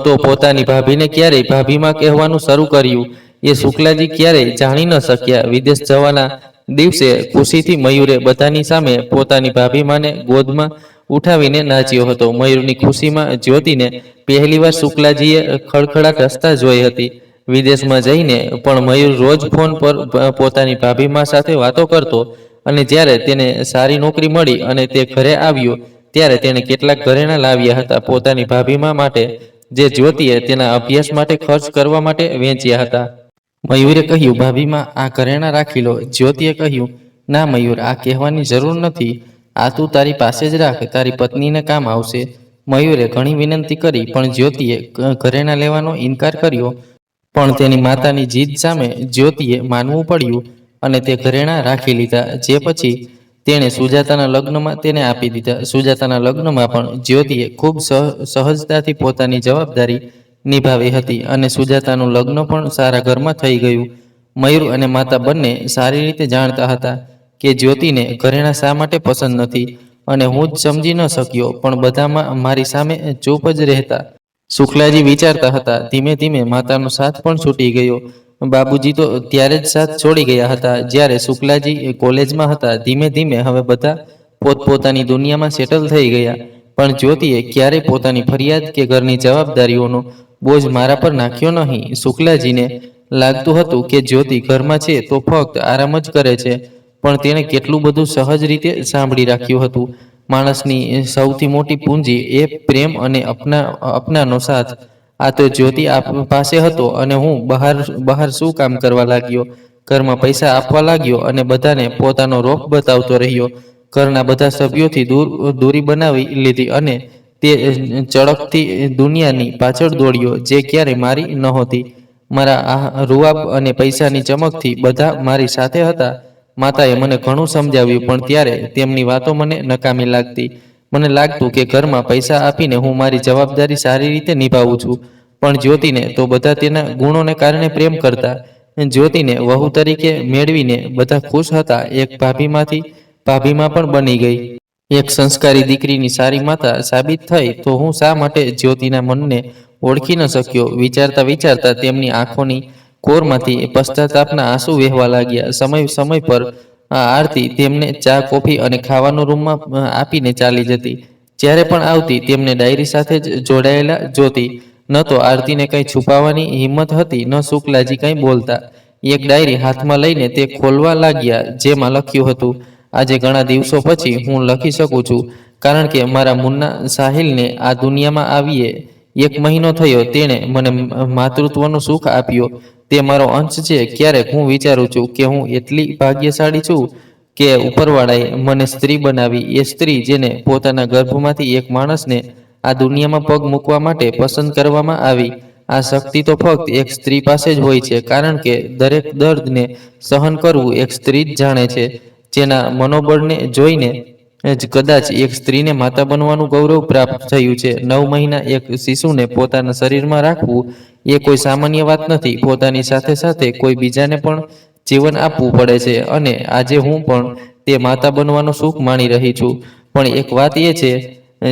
તો પોતાની ભાભીને ક્યારેય ભાભીમાં કહેવાનું શરૂ કર્યું એ શુક્લાજી ક્યારેય જાણી ન શક્યા. વિદેશ જવાના દિવસે ખુશીથી મયુરે બધાની સામે પોતાની ભાભીમાને ગોદમાં ઉઠાવીને નાચ્યો હતો. મયુરની ખુશીમાં જ્યોતિને પહેલીવાર શુક્લાજીએ ખડખડાટ હસતા જોઈ હતી. વિદેશમાં જઈને પણ મયુર રોજ ફોન પર પોતાની ભાભીમા સાથે વાતો કરતો અને જ્યારે તેને સારી નોકરી મળી અને તે ઘરે આવ્યો ત્યારે તેણે કેટલાક ઘરેણાં લાવ્યા હતા પોતાની ભાભીમા માટે, જે જ્યોતિએ તેના અભ્યાસ માટે ખર્ચ કરવા માટે વેચ્યા હતા. મયુરે કહ્યું, ભાભીમા, આ ઘરેણાં રાખી લો. જ્યોતિએ કહ્યું, ના મયુર, આ કહેવાની જરૂર નથી. આ તું તારી પાસે જ રાખ, તારી પત્નીને કામ આવશે. મયુરે ઘણી વિનંતી કરી પણ જ્યોતિએ ઘરેણાં લેવાનો ઇનકાર કર્યો. પણ તેની માતાની જીદ સામે જ્યોતિએ માનવું પડ્યું અને તે ઘરેણાં રાખી લીધા, જે પછી તેણે સુજાતાના લગ્નમાં તેને આપી દીધા. સુજાતાના લગ્નમાં પણ જ્યોતિએ ખૂબ સહજતાથી પોતાની જવાબદારી નિભાવી હતી અને સુજાતાનું લગ્ન પણ સારા ઘરમાં થઈ ગયું. મયુર અને માતા બંને સારી રીતે જાણતા હતા કે જ્યોતિને ઘરેણાં શા માટે પસંદ નથી અને હું જ સમજી ન શક્યો, પણ બધામાં મારી સામે ચૂપ જ રહેતા. શુક્લાજી વિચારતા હતા. ધીમે ધીમે માતાનો સાથ પણ છૂટી ગયો. બાબુજી તો ત્યારે જ સાથ છોડી ગયા હતા જ્યારે શુક્લાજી કોલેજમાં હતા. ધીમે ધીમે હવે બધા પોતપોતાની દુનિયામાં સેટલ થઈ ગયા. પણ જ્યોતિએ ક્યારેય પોતાની ફરિયાદ કે ઘરની જવાબદારીઓનો બોજ મારા પર નાખ્યો નહીં. શુક્લાજીને લાગતું હતું કે જ્યોતિ ઘરમાં છે તો ફક્ત આરામ જ કરે છે, પણ તેણે કેટલું બધું સહજ રીતે સાંભળી રાખ્યું હતું. માણસની સૌથી મોટી પૂંજી એ પ્રેમ અને અપનાનો સાથ. આ તો જ્યોતિ પાસે હતો અને હું બહાર શું કામ કરવા લાગ્યો? ઘરમાં પૈસા આપવા લાગ્યો અને બધાને પોતાનો રોપ બતાવતો રહ્યો. ઘરના બધા સભ્યોથી દૂરી બનાવી લીધી અને તે ચળકતી દુનિયાની પાછળ દોડ્યો જે ક્યારે મારી નહોતી. મારા આ રૂઆબ અને પૈસાની ચમકથી બધા મારી સાથે હતા. માતાએ મને ઘણું સમજાવ્યું પણ ત્યારે તેમની વાતો મને નકામી લાગતી. મને લાગતું કે ઘરમાં પૈસા આપીને હું મારી જવાબદારી સારી રીતે નિભાવું છું, પણ જ્યોતિને તો બધા તેના ગુણોને કારણે પ્રેમ કરતા. જ્યોતિને વહુ તરીકે મેળવીને બધા ખુશ હતા. એક ભાભીમાં પણ બની ગઈ. એક સંસ્કારી દીકરીની સારી માતા સાબિત થઈ તો હું શા માટે જ્યોતિના મનને ઓળખી ન શક્યો? વિચારતા વિચારતા તેમની આંખોની કોરમાંથી પશ્ચાતાપના આંસુ વહેવા લાગ્યા. સમય પર આરતી તેમને ચા, કોફી અને ખાવાનું રૂમમાં આપીને ચાલી જતી. જ્યારે પણ આવતી તેમને ડાયરી સાથે જ જોડાયેલા જોતી. ન તો આરતીને કંઈ છુપાવવાની હિંમત હતી, ન શુક્લાજી કંઈ બોલતા. એક ડાયરી હાથમાં લઈને તે ખોલવા લાગ્યા, જેમાં લખ્યું હતું, આજે ઘણા દિવસો પછી હું લખી શકું છું, કારણ કે મારા મુન્ના સાહિલને આ દુનિયામાં આવીએ 1 મહિનો થયો. તેણે મને માતૃત્વનું સુખ આપ્યો. તે મારો અંશ છે. ક્યારેક હું વિચારું છું કે હું એટલી ભાગ્યશાળી છું કે ઉપરવાળાએ મને સ્ત્રી બનાવી. એ સ્ત્રી જેને પોતાના ગર્ભમાંથી એક માણસને આ દુનિયામાં પગ મૂકવા માટે પસંદ કરવામાં આવી. આ શક્તિ તો ફક્ત એક સ્ત્રી પાસે જ હોય છે, કારણ કે દરેક દર્દને સહન કરવું એક સ્ત્રી જ જાણે છે. જેના મનોબળને જોઈને જ કદાચ એક સ્ત્રીને માતા બનવાનું ગૌરવ પ્રાપ્ત થયું છે. 9 મહિના એક શિશુને પોતાના શરીરમાં રાખવું એ કોઈ સામાન્ય વાત નથી. પોતાની સાથે સાથે કોઈ બીજાને પણ જીવન આપવું પડે છે, અને આજે હું પણ તે માતા બનવાનું સુખ માણી રહી છું. પણ એક વાત એ છે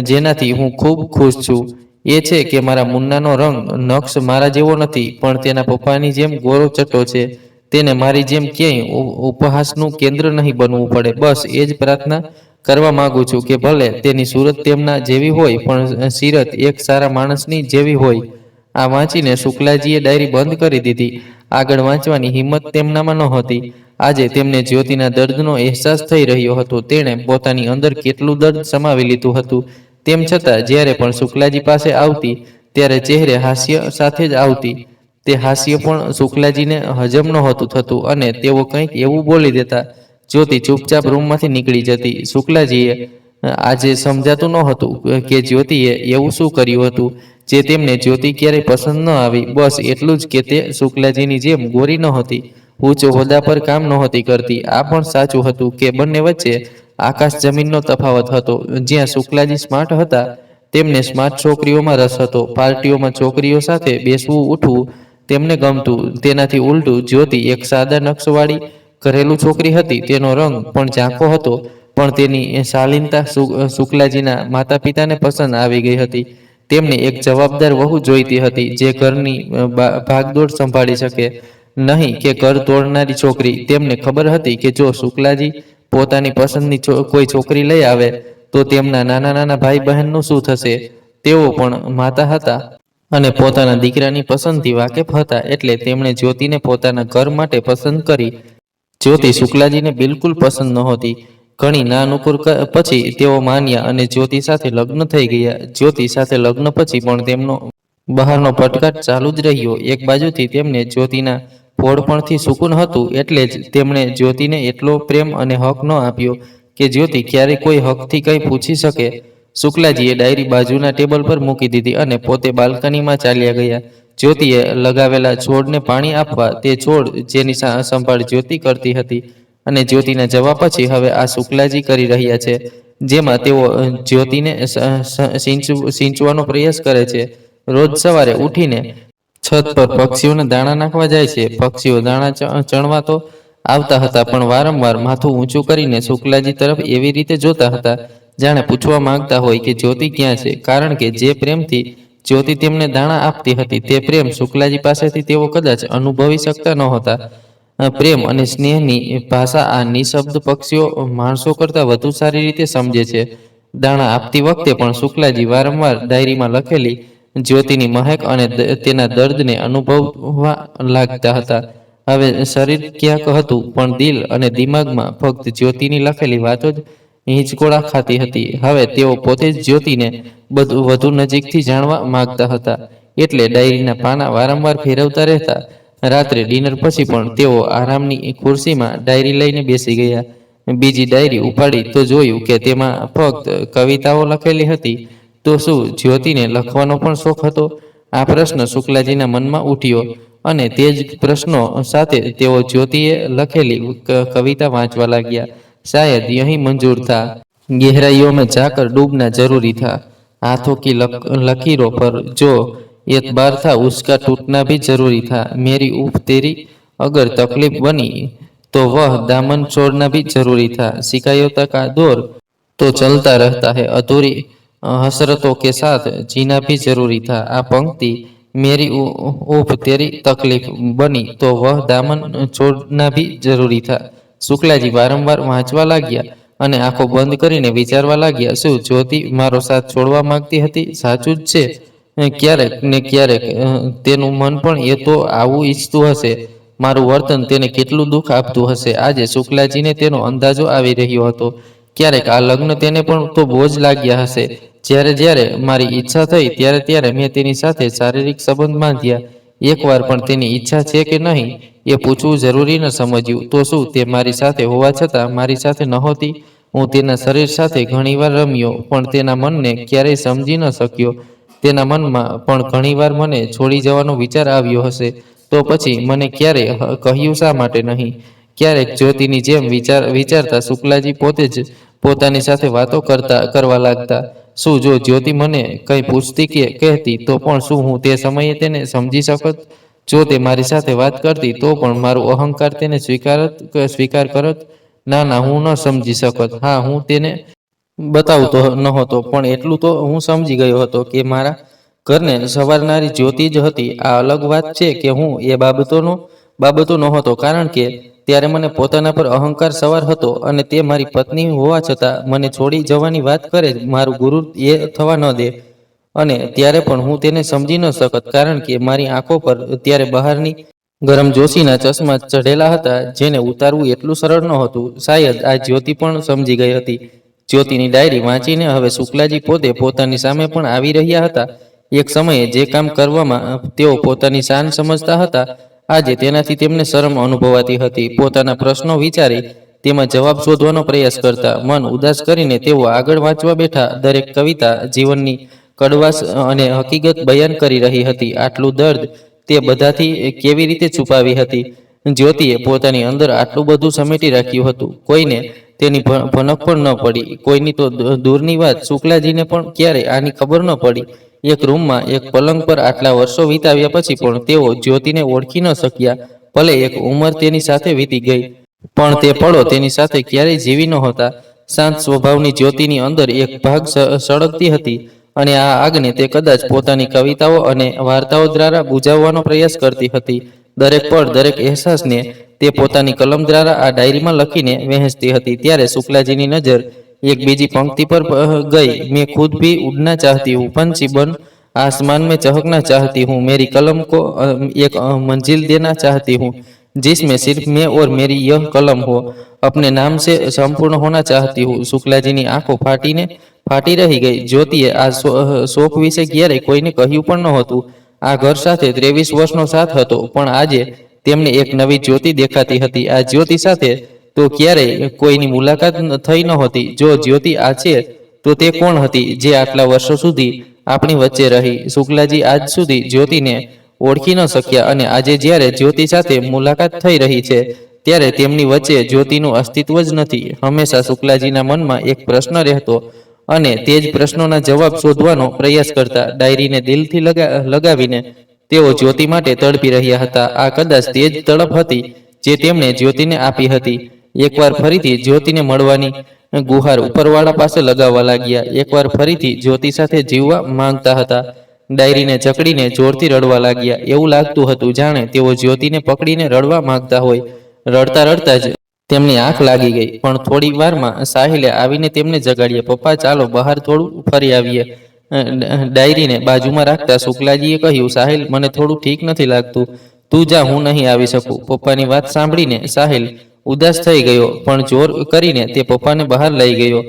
જેનાથી હું ખૂબ ખુશ છું, એ છે કે મારા મુન્નાનો રંગ નક્ષ મારા જેવો નથી, પણ તેના પપ્પાની જેમ ગોરો ચટ્ટો છે. તેને મારી જેમ ક્યાંય ઉપહાસનું કેન્દ્ર નહીં બનવું પડે. બસ એ જ પ્રાર્થના કરવા માંગુ છું કે ભલે તેની સુરત તેમના જેવી હોય, પણ સીરત એક સારા માણસની જેવી હોય. આ વાંચીને શુક્લાજીએ ડાયરી બંધ કરી દીધી. આગળ વાંચવાની હિંમત તેમનામાં નહોતી. આજે તેમને જ્યોતિના દર્દનો અહેસાસ થઈ રહ્યો હતો. તેણે પોતાની અંદર કેટલું દર્દ સમાવી લીધું હતું. તેમ છતાં જ્યારે પણ શુક્લાજી પાસે આવતી, ત્યારે ચહેરે હાસ્ય સાથે જ આવતી. તે હાસ્ય પણ શુક્લાજીને હજમ નહોતું થતું, અને તેઓ કંઈક એવું બોલી દેતા. જ્યોતિ ચૂપચાપ રૂમમાંથી નીકળી જતી. શુક્લાજીએ આજે સમજાતું નહોતું કે જ્યોતિએ એવું શું કર્યું હતું જે તેમને જ્યોતિ ક્યારેય પસંદ ન આવી. બસ એટલું જ કે તે શુક્લાજીની જેમ ગોરી નહોતી, ઉચ્ચ હોદ્દા પર કામ નહોતી કરતી. આ પણ સાચું હતું કે બંને વચ્ચે આકાશ જમીનનો તફાવત હતો. જ્યાં શુક્લાજી સ્માર્ટ હતા, તેમને સ્માર્ટ છોકરીઓમાં રસ હતો. પાર્ટીઓમાં છોકરીઓ સાથે બેસવું ઉઠવું તેમને ગમતું. તેનાથી ઉલટું જ્યોતિ એક સાદા નક્ષવાળી ઘરેલું છોકરી હતી. તેનો રંગ પણ ઝાંખો હતો, પણ તેની શાલીનતા શુક્લાજીના માતા પિતાને પસંદ આવી ગઈ હતી. તેમને એક જવાબદાર વહુ જોઈતી હતી, જે ઘરની ભાગદોડ સંભાળી શકે, નહીં કે ઘર તોડનારી છોકરી. તેમને ખબર હતી કે જો શુક્લાજી પોતાની પસંદની કોઈ છોકરી લઈ આવે તો તેમના નાના નાના ભાઈ બહેનનું શું થશે. તેઓ પણ માતા હતા અને પોતાના દીકરાની પસંદથી વાકેફ હતા, એટલે તેમણે જ્યોતિને પોતાના ઘર માટે પસંદ કરી. જ્યોતિ શુક્લાજીને બિલકુલ પસંદ નહોતી. ઘણી નાનુકુર પછી તેઓ માન્યા અને જ્યોતિ સાથે લગ્ન થઈ ગયા. જ્યોતિ સાથે લગ્ન પછી પણ તેમનો બહારનો પટકાટ ચાલુ જ રહ્યો. એક બાજુથી તેમને જ્યોતિના પોળપણથી સુકૂન હતું, એટલે જ તેમણે જ્યોતિને એટલો પ્રેમ અને હક ન આપ્યો કે જ્યોતિ ક્યારેય કોઈ હકથી કંઈ પૂછી શકે. શુક્લાજીએ ડાયરી બાજુના ટેબલ પર મૂકી દીધી અને પોતે બાલ્કનીમાં ચાલ્યા ગયા. જ્યોતિએ લગાવેલા છોડને પાણી આપવા. તે છોડ જેની સંભાળ જ્યોતિ કરતી હતી, અને જ્યોતિના જવાબ પછી હવે આ શુક્લાજી કરી રહ્યા છે, જેમાં તેઓ જ્યોતિને સિંચવાનો પ્રયાસ કરે છે. રોજ સવારે ઉઠીને છત પર પક્ષીઓને દાણા નાખવા જાય છે. પક્ષીઓ દાણા ચણવા તો આવતા હતા, પણ વારંવાર માથું ઊંચું કરીને શુક્લાજી તરફ એવી રીતે જોતા હતા જાણે પૂછવા માંગતા હોય કે જ્યોતિ ક્યાં છે. કારણ કે જે પ્રેમથી જ્યોતિ તેમને દાણા આપતી હતી, તે પ્રેમ શુક્લાજી પાસેથી તેઓ કદાચ અનુભવી શકતા નહોતા. પ્રેમ અને સ્નેહની ભાષા આ નિઃશબ્દ પક્ષીઓ માણસો કરતાં વધુ સારી રીતે સમજે છે. દાણા આપતી વખતે પણ શુક્લાજી વારંવાર ડાયરીમાં લખેલી જ્યોતિની મહેક અને તેના દર્દને અનુભવવા લાગતા હતા. હવે શરીર ક્યાંક હતું, પણ દિલ અને દિમાગમાં ફક્ત જ્યોતિની લખેલી વાતો જ હિંચકોળા ખાતી હતી. હવે તેઓ પોતે જ જ્યોતિને વધુ નજીકથી જાણવા માંગતા હતા, એટલે ડાયરીના પાના વારંવાર ફેરવતા રહેતા. રાત્રે ડિનર પછી પણ તેઓ આરામની ખુરશીમાં ડાયરી લઈને બેસી ગયા. બીજી ડાયરી ઉપાડી તો જોયું કે તેમાં ફક્ત કવિતાઓ લખેલી હતી. તો શું જ્યોતિને લખવાનો પણ શોખ હતો? આ પ્રશ્ન શુક્લાજીના મનમાં ઉઠ્યો, અને તે જ પ્રશ્નો સાથે તેઓ જ્યોતિએ લખેલી કવિતા વાંચવા લાગ્યા. शायद यही मंजूर था, गहराइयों में जाकर डूबना जरूरी था, हाथों की लकीरों पर जो एतबार था उसका टूटना भी जरूरी था। मेरी ऊप तेरी अगर तकलीफ बनी तो वह दामन छोड़ना भी जरूरी था। शिकायतों का दौर तो चलता रहता है, अधूरी हसरतों के साथ जीना भी जरूरी था। आ पंक्ति मेरी ऊप तेरी तकलीफ बनी तो वह दामन छोड़ना भी जरूरी था શુક્લાજી વારંવાર વાંચવા લાગ્યા અને આંખો બંધ કરીને વિચારવા લાગ્યા. શું જ્યોતિ મારો સાથ છોડવા માંગતી હતી? સાચું જ છે. ક્યારેક ને ક્યારેક તેનું મન પણ એ તો આવું ઈચ્છતું હશે. મારું વર્તન તેને કેટલું દુઃખ આપતું હશે. આજે શુક્લાજીને તેનો અંદાજો આવી રહ્યો હતો. ક્યારેક આ લગ્ન તેને પણ તો બોજ લાગ્યા હશે. જ્યારે મારી ઈચ્છા થઈ ત્યારે મેં તેની સાથે શારીરિક સંબંધ બાંધ્યા. એકવાર પણ તેની ઈચ્છા છે કે નહીં એ પૂછવું જરૂરી ન સમજ્યું. તો શું તે મારી સાથે હોવા છતાં મારી સાથે નહોતી? હું તેના શરીર સાથે ઘણીવાર રમ્યો, પણ તેના મનને ક્યારેય સમજી ન શક્યો. તેના મનમાં પણ ઘણીવાર મને છોડી જવાનો વિચાર આવ્યો હશે. તો પછી મને ક્યારેય કહ્યું શા માટે નહીં? ક્યારેક જ્યોતિની જેમ વિચારતા શુક્લાજી પોતે જ પોતાની સાથે વાતો કરવા લાગતા. શું જો જ્યોતિ મને કંઈ પૂછતી કે કહેતી તો પણ શું હું તે સમયે તેને સમજી શકત? જો તે મારી સાથે વાત કરતી તો પણ મારો અહંકાર તેને સ્વીકાર કરત? ના ના, હું ન સમજી શકત. હા, હું તેને બતાવતો નહોતો, પણ એટલું તો હું સમજી ગયો હતો કે મારા ઘરને સવારનારી જ્યોતિ જ હતી. આ અલગ વાત છે કે હું એ બાબતો નહોતો, કારણ કે ત્યારે મને પોતાના પર અહંકાર સવાર હતો અને તે મારી પત્ની હોવા છતાં મને છોડી જવાની વાત કરે, મારું ગુરુ એ થવા ન દે. અને ત્યારે પણ હું તેને સમજી ન શકત, કારણ કે મારી આંખો પર ત્યારે બહારની ગરમ જોશીના ચશ્મા ચઢેલા હતા, જેને ઉતારવું એટલું સરળ નહોતું. શાયદ આ જ્યોતિ પણ સમજી ગઈ હતી. જ્યોતિની ડાયરી વાંચીને હવે શુક્લાજી પોતે પોતાની સામે પણ આવી રહ્યા હતા. એક સમયે જે કામ કરવામાં તેઓ પોતાની શાન સમજતા હતા, આજે તેનાથી તેમને શરમ અનુભવાતી હતી. પોતાના પ્રશ્નો વિચારી તેમાં જવાબ શોધવાનો પ્રયાસ કરતા, મન ઉદાસ કરીને તેઓ આગળ વાંચવા બેઠા. દરેક કવિતા જીવનની કડવાશ અને હકીકત બયાન કરી રહી હતી. આટલું દર્દ તે બધાથી કેવી રીતે છુપાવી હતી? જ્યોતિએ પોતાની અંદર આટલું બધું સમેટી રાખ્યું હતું. કોઈને તેની ભનક પણ ન પડી. કોઈની તો દૂરની વાત, શુક્લાજીને પણ ક્યારેય આની ખબર ન પડી. એક રૂમમાં એક પલંગ પર આટલા વર્ષો વિતાવ્યા પછી પણ તેઓ જ્યોતિને ઓળખી ન શક્યા. ભલે એક ઉંમર તેની સાથે વીતી ગઈ, પણ તે પળો તેની સાથે ક્યારેય જીવી નહોતા. શાંત સ્વભાવની જ્યોતિની અંદર એક ભાગ સળગતી હતી, અને આ આગને તે કદાચ પોતાની કવિતાઓ અને વાર્તાઓ દ્વારા બુઝાવવાનો પ્રયાસ કરતી હતી. દરેક પળ, દરેક અહેસાસને તે પોતાની કલમ દ્વારા આ ડાયરીમાં લખીને વહેંચતી હતી. ત્યારે શુક્લાજીની નજર एक बीजी पंक्ति पर गई। मैं खुद भी उड़ना चाहती हूँ, पंछी बन आसमान में चहकना चाहती हूँ। मेरी कलम को एक मंजिल देना चाहती हूँ, जिसमें सिर्फ मैं और मेरी यह कलम हो। अपने नाम से संपूर्ण होना चाहती हूँ। શુક્લાજીની આંખો ફાટી રહી ગઈ. જ્યોતિએ આ શોખ વિશે ક્યારેય કોઈને કહ્યું પણ નહોતું. આ ઘર સાથે 23 વર્ષનો સાથ હતો, પણ આજે તેમને એક નવી જ્યોતિ દેખાતી હતી. આ જ્યોતિ સાથે તો ક્યારેય કોઈની મુલાકાત થઈ નહોતી. જો જ્યોતિ આ છે તો તે કોણ હતી જે આટલા વર્ષો સુધી આપણી વચ્ચે રહી? શુક્લાજી આજ સુધી જ્યોતિને ઓળખી ન શક્યા, અને આજે જ્યારે જ્યોતિ સાથે મુલાકાત થઈ રહી છે ત્યારે તેમની વચ્ચે જ્યોતિનું અસ્તિત્વ જ નથી. હંમેશા શુક્લાજીના મનમાં એક પ્રશ્ન રહેતો, અને તે જ પ્રશ્નોના જવાબ શોધવાનો પ્રયાસ કરતા. ડાયરીને દિલથી લગાવીને તેઓ જ્યોતિ માટે તડપી રહ્યા હતા. આ કદાચ તે જ તડપ હતી જે તેમણે જ્યોતિને આપી હતી. એકવાર ફરીથી જ્યોતિને મળવાની ગુહાર ઉપરવાળા પાસે લગાવવા લાગ્યા. એકવાર ફરીથી જ્યોતિ સાથે જીવવા માંગતા હતા. ડાયરીને જકડીને જોરથી રડવા લાગ્યા. એવું લાગતું હતું જાણે તેઓ જ્યોતિને પકડીને રડવા માંગતા હોય. રડતા રડતા જ તેમની આંખ લાગી ગઈ. પણ થોડી વારમાં સાહિલે આવીને તેમને જગાડ્યા. પપ્પા, ચાલો બહાર થોડું ફરી આવીએ. ડાયરીને બાજુમાં રાખતા શુક્લાજીએ કહ્યું, સાહિલ, મને થોડું ઠીક નથી લાગતું. તું જા, હું નહીં આવી શકું. પપ્પાની વાત સાંભળીને સાહિલ ઉદાસ થઈ ગયો, પણ જોર કરીને તે પપ્પાને બહાર લઈ ગયો.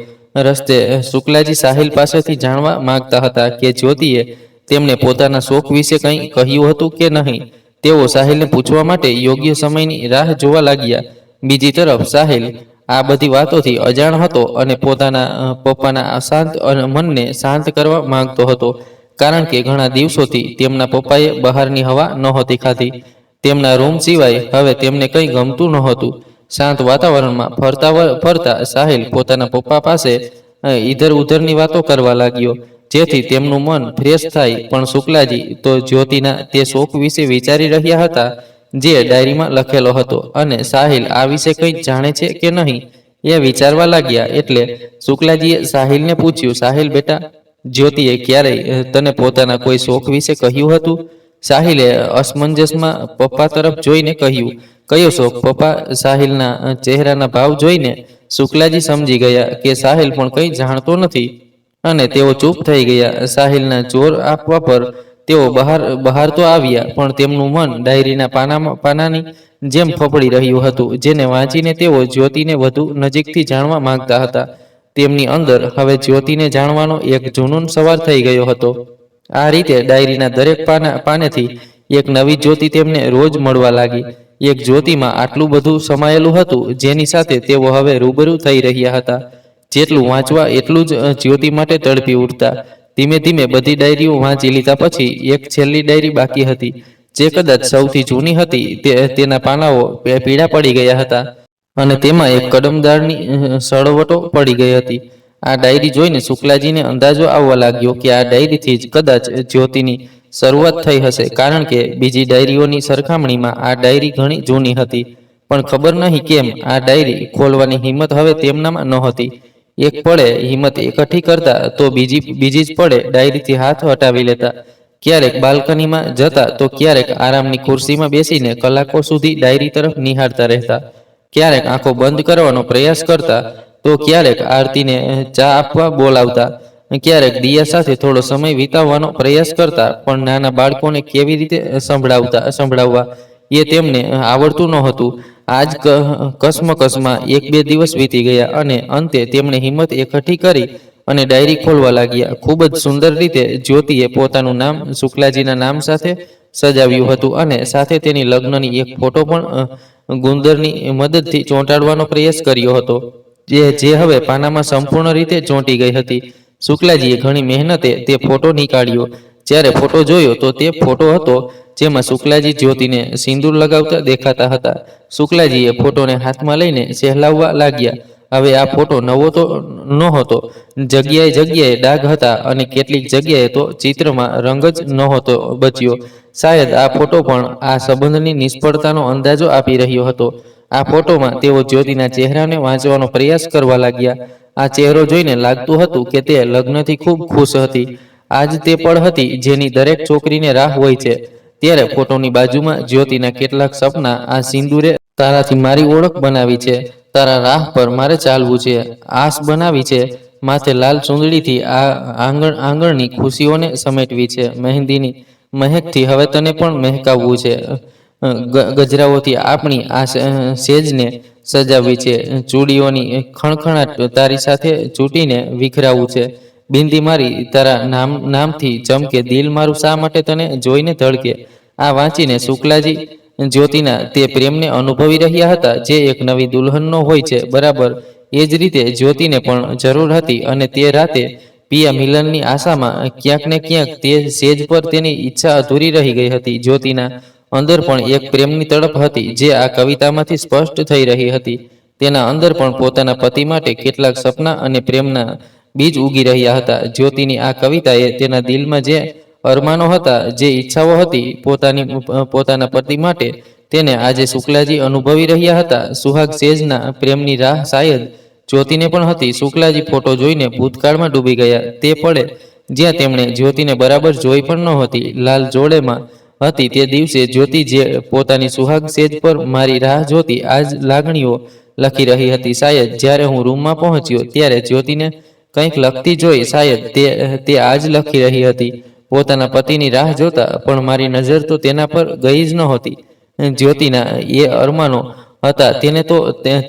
રસ્તે શુક્લાજી સાહિલ પાસેથી જાણવા માંગતા હતા કે જ્યોતિએ તેમને પોતાના શોખ વિશે કંઈ કહ્યું હતું કે નહીં. તેઓ સાહિલને પૂછવા માટે યોગ્ય સમયની રાહ જોવા લાગ્યા. બીજી તરફ સાહિલ આ બધી વાતોથી અજાણ હતો અને પોતાના પપ્પાના અશાંત મનને શાંત કરવા માંગતો હતો, કારણ કે ઘણા દિવસોથી તેમના પપ્પાએ બહારની હવા નહોતી ખાધી. તેમના રૂમ સિવાય હવે તેમને કંઈ ગમતું નહોતું. શાંત વાતાવરણમાં ફરતા સાહિલ પોતાના પપ્પા પાસે ઇધર ઉધરની વાતો કરવા લાગ્યો, જેથી તેમનું મન ફ્રેશ થાય. પણ શુક્લાજી તો જ્યોતિના તે શોખ વિશે વિચારી રહ્યા હતા જે ડાયરીમાં લખેલો હતો, અને સાહિલ આ વિશે કંઈ જાણે છે કે નહીં એ વિચારવા લાગ્યા. એટલે શુક્લાજીએ સાહિલને પૂછ્યું, સાહિલ બેટા, જ્યોતિએ ક્યારેય તને પોતાના કોઈ શોખ વિશે કહ્યું હતું? સાહિલે અસમંજસમાં પપ્પા તરફ જોઈને કહ્યું, કયો શોખ પપ્પા? સાહિલના ચહેરાના ભાવ જોઈને શુક્લાજી સમજી ગયા કે સાહિલ પણ કંઈ જાણતો નથી, અને તેઓ ચૂપ થઈ ગયા. સાહિલના જોર આપવા પર તેઓ બહાર તો આવ્યા, પણ તેમનું મન ડાયરીના પાનાની જેમ ફફડી રહ્યું હતું, જેને વાંચીને તેઓ જ્યોતિને વધુ નજીકથી જાણવા માંગતા હતા. તેમની અંદર હવે જ્યોતિને જાણવાનો એક જુનૂન સવાર થઈ ગયો હતો. આ રીતે ડાયરીના દરેક પાનેથી એક નવી જ્યોતિ તેમને રોજ મળવા લાગી. એક જ્યોતિમાં આટલું બધું સમાયેલું હતું જેની સાથે તેઓ હવે રૂબરૂ થઈ રહ્યા હતા. જેટલું વાંચવા એટલું જ જ્યોતિ માટે તડપી ઉઠતા. ધીમે ધીમે બધી ડાયરીઓ વાંચી લીધા પછી એક છેલ્લી ડાયરી બાકી હતી, જે કદાચ સૌથી જૂની હતી. તેના પાનાઓ પીળા પડી ગયા હતા અને તેમાં એક કદમદાળની સળવટો પડી ગઈ હતી. આ ડાયરી જોઈને શુક્લાજીને અંદાજો આવવા લાગ્યો કે આ ડાયરીથી જ કદાચ જ્યોતિની શરૂઆત થઈ હશે, કારણ કે બીજી ડાયરીઓની સરખામણીમાં આ ડાયરી ઘણી જૂની હતી. પણ ખબર નહીં કેમ આ ડાયરી ખોલવાની હિંમત હવે તેમનામાં નહોતી. એક પળે હિંમત એકઠી કરતા તો બીજી જ પળે ડાયરીથી હાથ હટાવી લેતા. ક્યારેક બાલ્કનીમાં જતા તો ક્યારેક આરામની ખુરશીમાં બેસીને કલાકો સુધી ડાયરી તરફ નિહાળતા રહેતા. ક્યારેક આંખો બંધ કરવાનો પ્રયાસ કરતા તો ક્યારેક આરતીને ચા આપવા બોલાવતા. ક્યારેક દિયા સાથે થોડો સમય વિતાવવાનો પ્રયાસ કરતા, પણ નાના બાળકોને કેવી રીતે સંભળાવવા એ તેમને આવડતું નહોતું. આજ કસમકસમાં 1-2 દિવસ વીતી ગયા અને અંતે તેમણે હિંમત એકઠી કરી અને ડાયરી ખોલવા લાગ્યા. ખૂબ જ સુંદર રીતે જ્યોતિએ પોતાનું નામ શુક્લાજીના નામ સાથે સજાવ્યું હતું અને સાથે તેની લગ્નની એક ફોટો પણ ગુંદરની મદદથી ચોંટાડવાનો પ્રયાસ કર્યો હતો, જે હવે પાનામાં સંપૂર્ણ રીતે ચોંટી ગઈ હતી. શુક્લાજીએ ઘણી મહેનતે તે ફોટો નીકાળ્યો. જ્યારે ફોટો જોયો તો તે ફોટો હતો જેમાં શુક્લાજી જ્યોતિને સિંદૂર લગાવતા દેખાતા હતા. શુક્લાજીએ ફોટોને હાથમાં લઈને સહેલાવવા લાગ્યા. હવે આ ફોટો નવો તો નહોતો, જગ્યાએ ડાઘ હતા અને કેટલીક જગ્યાએ તો ચિત્રમાં રંગ જ નહોતો બચ્યો. શાયદ આ ફોટો પણ આ સંબંધની નિષ્ફળતાનો અંદાજો આપી રહ્યો હતો. આ ફોટોમાં તેઓ જ્યોતિના ચહેરાને વાંચવાનો પ્રયાસ કરવા લાગ્યા. આ ચહેરો જોઈને લાગતું હતું કે તે લગ્નથી ખૂબ ખુશ હતી. આજ તે પળ હતી જેની દરેક છોકરીને રાહ હોય છે. ત્યારે ફોટોની બાજુમાં જ્યોતિના કેટલાક સપના. આ સિંદૂરે તારાથી મારી ઓળખ બનાવી છે, તારા રાહ પર મારે ચાલવું છે. આસ બનાવી છે માથે લાલ ચૂંદડીથી આ આંગણની ખુશીઓને સમેટવી છે. મહેંદીની મહેકથી હવે તને પણ મહેકાવવું છે. ગજરાઓથી આપણી આ સેજને સજાવવી છે. ચૂડીઓની ખણખણાટ તારી સાથે ચૂંટીને વિખરાવવું છે. બિંદી મારી તારા નામથી ચમકે, દિલ મારું શા માટે તને જોઈને ધડકે. આ વાંચીને શુક્લાજી જ્યોતિના તે પ્રેમને અનુભવી રહ્યા હતા જે એક નવી દુલ્હનનો હોય છે. બરાબર એ જ રીતે જ્યોતિને પણ જરૂર હતી અને તે રાતે પિયા મિલનની આશામાં ક્યાંક ને ક્યાંક તે સેજ પર તેની ઈચ્છા અધૂરી રહી ગઈ હતી. જ્યોતિના અંદર પણ એક પ્રેમની તડપ હતી જે આ કવિતામાંથી સ્પષ્ટ થઈ રહી હતી. તેના અંદર પણ પોતાના પતિ માટે કેટલાક સપના અને પ્રેમના બીજ ઉગી રહ્યા હતા. જ્યોતિની આ કવિતાએ તેના દિલમાં જે અરમાનો હતા, જે ઈચ્છાઓ હતી પોતાના પતિ માટે, તેને આજે શુક્લાજી અનુભવી રહ્યા હતા. સુહાગ સેજના પ્રેમની રાહ શાયદ જ્યોતિને પણ હતી. શુક્લાજી ફોટો જોઈને ભૂતકાળમાં ડૂબી ગયા. તે પળે જ્યાં તેમણે જ્યોતિને બરાબર જોઈ પણ નહોતી. લાલ જોડેમાં હતી તે દિવસે જ્યોતિ જે પોતાની સુહાગ સેજ પર મારી રાહ જોતી આજ લાગણીઓ લખી રહી હતી. શાયદ જ્યારે હું રૂમમાં પહોંચ્યો ત્યારે જ્યોતિને કંઈક લખતી જોઈ. શાયદ તે આજ લખી રહી હતી, પોતાના પતિની રાહ જોતા, પણ મારી નજર તો તેના પર ગઈ જ નહોતી. જ્યોતિના એ અરમાનો હતા તેને તો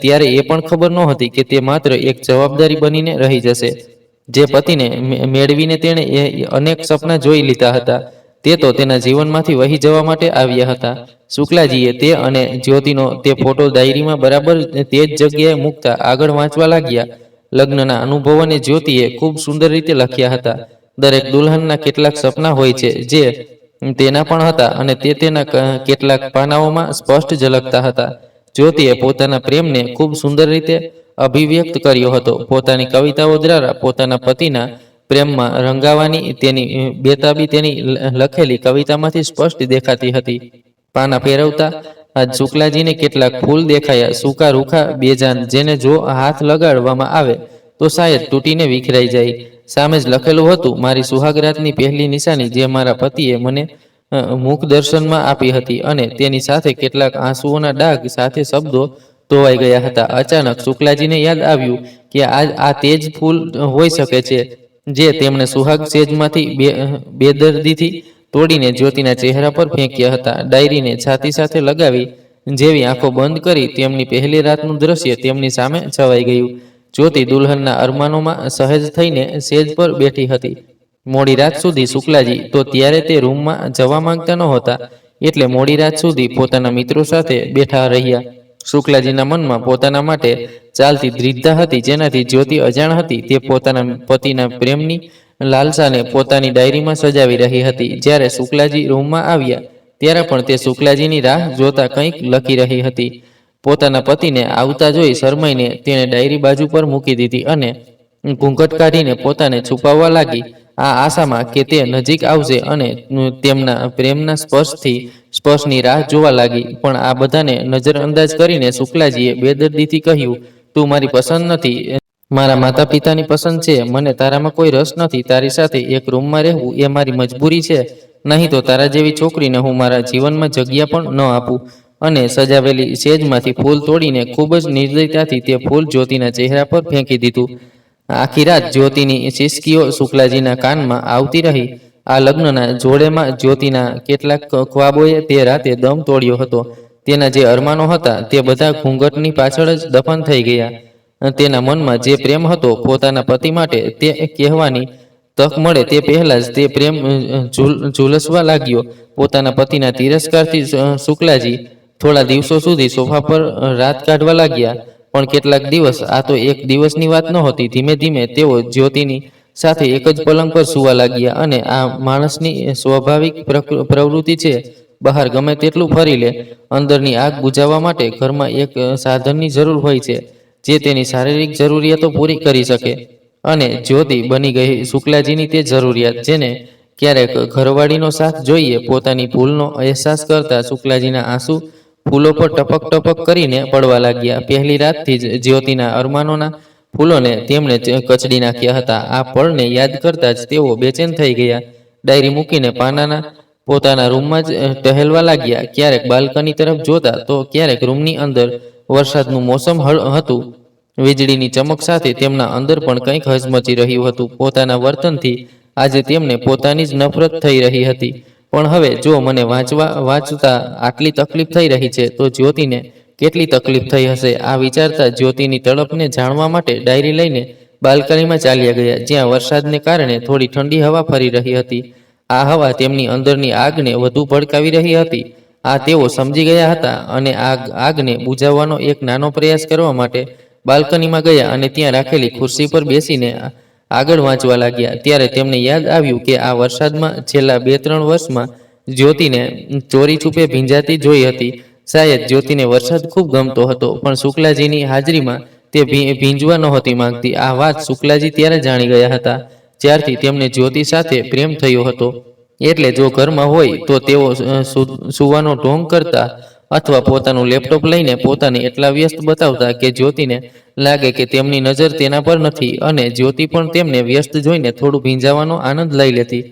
ત્યારે એ પણ ખબર નહોતી કે તે માત્ર એક જવાબદારી બનીને રહી જશે. જે પતિને મેળવીને તેણે અનેક સપના જોઈ લીધા હતા તે તો તેના જીવનમાંથી વહી જવા માટે આવ્યા હતા. શુક્લાજીએ તે અને જ્યોતિનો તે ફોટો ડાયરીમાં બરાબર તે જ જગ્યાએ મૂકતા આગળ વાંચવા લાગ્યા. લગ્નના અનુભવોને જ્યોતિએ ખૂબ સુંદર રીતે લખ્યા હતા. દરેક દુલ્હનના કેટલાક સપના હોય છે જે તેના પણ હતા અને તે તેના કેટલાક પાનાઓમાં સ્પષ્ટ ઝલકતા હતા. જ્યોતિએ પોતાના પ્રેમને ખૂબ સુંદર રીતે અભિવ્યક્ત કર્યો હતો. પોતાની કવિતાઓ દ્વારા પોતાના પતિના પ્રેમમાં રંગાવાની તેની બેતાબી તેની લખેલી કવિતામાંથી સ્પષ્ટ દેખાતી હતી. પાના ફેરવતા આજ શુક્લાજીને કેટલાક ફૂલ દેખાયા, સૂકા રૂખા બેજાન, જેને જો હાથ લગાડવામાં આવે તો શાયદ તૂટીને વિખરાઈ જાય. સામે જ લખેલું હતું, મારી સુહાગરાતની પહેલી નિશાની જે મારા પતિએ મને મુખ દર્શનમાં આપી હતી. અને તેની સાથે કેટલાક આંસુઓના ડાઘ સાથે શબ્દો ધોવાઈ ગયા હતા. અચાનક શુક્લાજીને યાદ આવ્યું કે આ તે જ ફૂલ હોઈ શકે છે જે તેમણે સુહાગ સેજમાંથી બેદર્દીથી તોડીને જ્યોતિના ચહેરા પર ફેંક્યા હતા. ડાયરીને છાતી સાથે લગાવી જેવી આંખો બંધ કરી તેમની પહેલી રાતનું દ્રશ્ય તેમની સામે છવાઈ ગયું. જ્યોતિ દુલ્હનના અરમાનોમાં સહેજ થઈને સેજ પર બેઠી હતી. મોડી રાત સુધી શુક્લાજી તો ત્યારે તે રૂમમાં જવા માંગતા નહોતા, એટલે મોડી રાત સુધી પોતાના મિત્રો સાથે બેઠા રહ્યા. શુક્લાજીના મનમાં પોતાના માટે ચાલતી દ્રિધતા હતી, જેનાથી જ્યોતિ અજાણ હતી તે પોતાના પતિના પ્રેમની લાલસાને પોતાની ડાયરીમાં સજાવી રહી હતી. જ્યારે શુક્લાજી રૂમમાં આવ્યા ત્યારે પણ તે શુક્લાજીની રાહ જોતા કંઈક લખી રહી હતી. પોતાના પતિને આવતા જોઈ શરમાઈને તેણે ડાયરી બાજુ પર મૂકી દીધી અને ઘૂંઘટ કાઢીને પોતાને છુપાવવા લાગી, આ આશામાં કે તે નજીક આવશે અને તેમના પ્રેમના સ્પર્શની રાહ જોવા લાગી. પણ આ બધાને નજરઅંદાજ કરીને શુક્લાજીએ બેદર્દીથી કહ્યું, તું મારી પસંદ નથી, મારા માતા પિતાની પસંદ છે. મને તારામાં કોઈ રસ નથી. તારી સાથે એક રૂમમાં રહેવું એ મારી મજબૂરી છે. નહીં તો તારા જેવી છોકરીને હું મારા જીવનમાં જગ્યા પણ ન આપું. અને સજાવેલી સેજમાંથી ફૂલ તોડીને ખૂબ જ નિર્દયતાથી તે ફૂલ જ્યોતિના ચહેરા પર ફેંકી દીધું. આખી રાત જ્યોતિની સિસકીઓ શુક્લાજીના કાનમાં આવતી રહી. આ લગ્નના જોડેમાં જ્યોતિના કેટલાક ખ્વાબોએ તે રાતે દમ તોડ્યો હતો. તેના જે અરમાનો હતા તે બધા ઘૂંઘટની પાછળ જ દફન થઈ ગયા. તેના મનમાં જે પ્રેમ હતો પોતાના પતિ માટે તે કહેવાની તક મળે તે પહેલા જ તે પ્રેમ ઝૂલસવા લાગ્યો. પોતાના પતિના તિરસ્કારથી શુક્લાજી થોડા દિવસો સુધી સોફા પર રાત કાઢવા લાગ્યા. પણ કેટલાક દિવસ, આ તો એક દિવસની વાત નહોતી. ધીમે ધીમે તેઓ જ્યોતિની સાથે એક જ પલંગ પર સૂવા લાગ્યા. અને આ માણસની સ્વાભાવિક પ્રવૃત્તિ છે. બહાર ગમે તેટલું ફરી લે, અંદરની આગ બુઝાવવા માટે ઘરમાં એક સાધનની જરૂર હોય છે જે તેની શારીરિક જરૂરિયાતો પૂરી કરી શકે. અને જ્યોતિ બની ગઈ શુક્લાજીની તે જરૂરિયાત, જેને ક્યારેક ઘરવાળીનો સાથ જોઈએ. પોતાની ભૂલનો અહેસાસ કરતા શુક્લાજીના આંસુ ફૂલો પર ટપક ટપક કરીને પડવા લાગ્યા. પહેલી રાતથી જ જ્યોતિના અરમાનોના ફૂલોને તેમણે કચડી નાખ્યા હતા. આ પળને યાદ કરતા જ તેઓ બેચેન થઈ ગયા. ડાયરી મૂકીને પાનાના પોતાના રૂમમાં જ ટહેલવા લાગ્યા. ક્યારેક બાલ્કની તરફ જોતા તો ક્યારેક રૂમની અંદર. વરસાદનું મોસમ હતું. વીજળીની ચમક સાથે તેમના અંદર પણ કંઈક હચમચી રહ્યું હતું. પોતાના વર્તનથી આજે તેમને પોતાની જ નફરત થઈ રહી હતી. પણ હવે જો મને વાંચતા આટલી તકલીફ થઈ રહી છે તો જ્યોતિને કેટલી તકલીફ થઈ હશે. આ વિચારતા જ્યોતિની તડપને જાણવા માટે ડાયરી લઈને બાલ્કનીમાં ચાલ્યા ગયા, જ્યાં વરસાદને કારણે થોડી ઠંડી હવા ફરી રહી હતી. આ હવા તેમની અંદરની આગને વધુ ભડકાવી રહી હતી. આ તેઓ સમજી ગયા હતા અને આ આગને બુઝાવવાનો એક નાનો પ્રયાસ કરવા માટે બાલ્કનીમાં ગયા અને ત્યાં રાખેલી ખુરશી પર બેસીને આગળ વાંચવા લાગ્યા. ત્યારે તેમને યાદ આવ્યું કે આ વરસાદમાં છેલ્લા 2-3 વર્ષમાં જ્યોતિને ચોરી છુપે ભીંજાતી જોઈ હતી. શાયદ જ્યોતિને વરસાદ ખૂબ ગમતો હતો, પણ શુક્લાજીની હાજરીમાં તે ભીંજવા નહોતી માંગતી. આ વાત શુક્લાજી ત્યારે જાણી ગયા હતા જ્યારથી તેમને જ્યોતિ સાથે પ્રેમ થયો હતો. એટલે જો ઘરમાં હોય તો તેઓ સૂવાનો ઢોંગ કરતા અથવા પોતાનું લેપટોપ લઈને પોતાને એટલા વ્યસ્ત બતાવતા કે જ્યોતિને લાગે કે તેમની નજર તેના પર નથી. અને જ્યોતિ પણ તેમને વ્યસ્ત જોઈને થોડું ભીંજાવાનો આનંદ લઈ લેતી.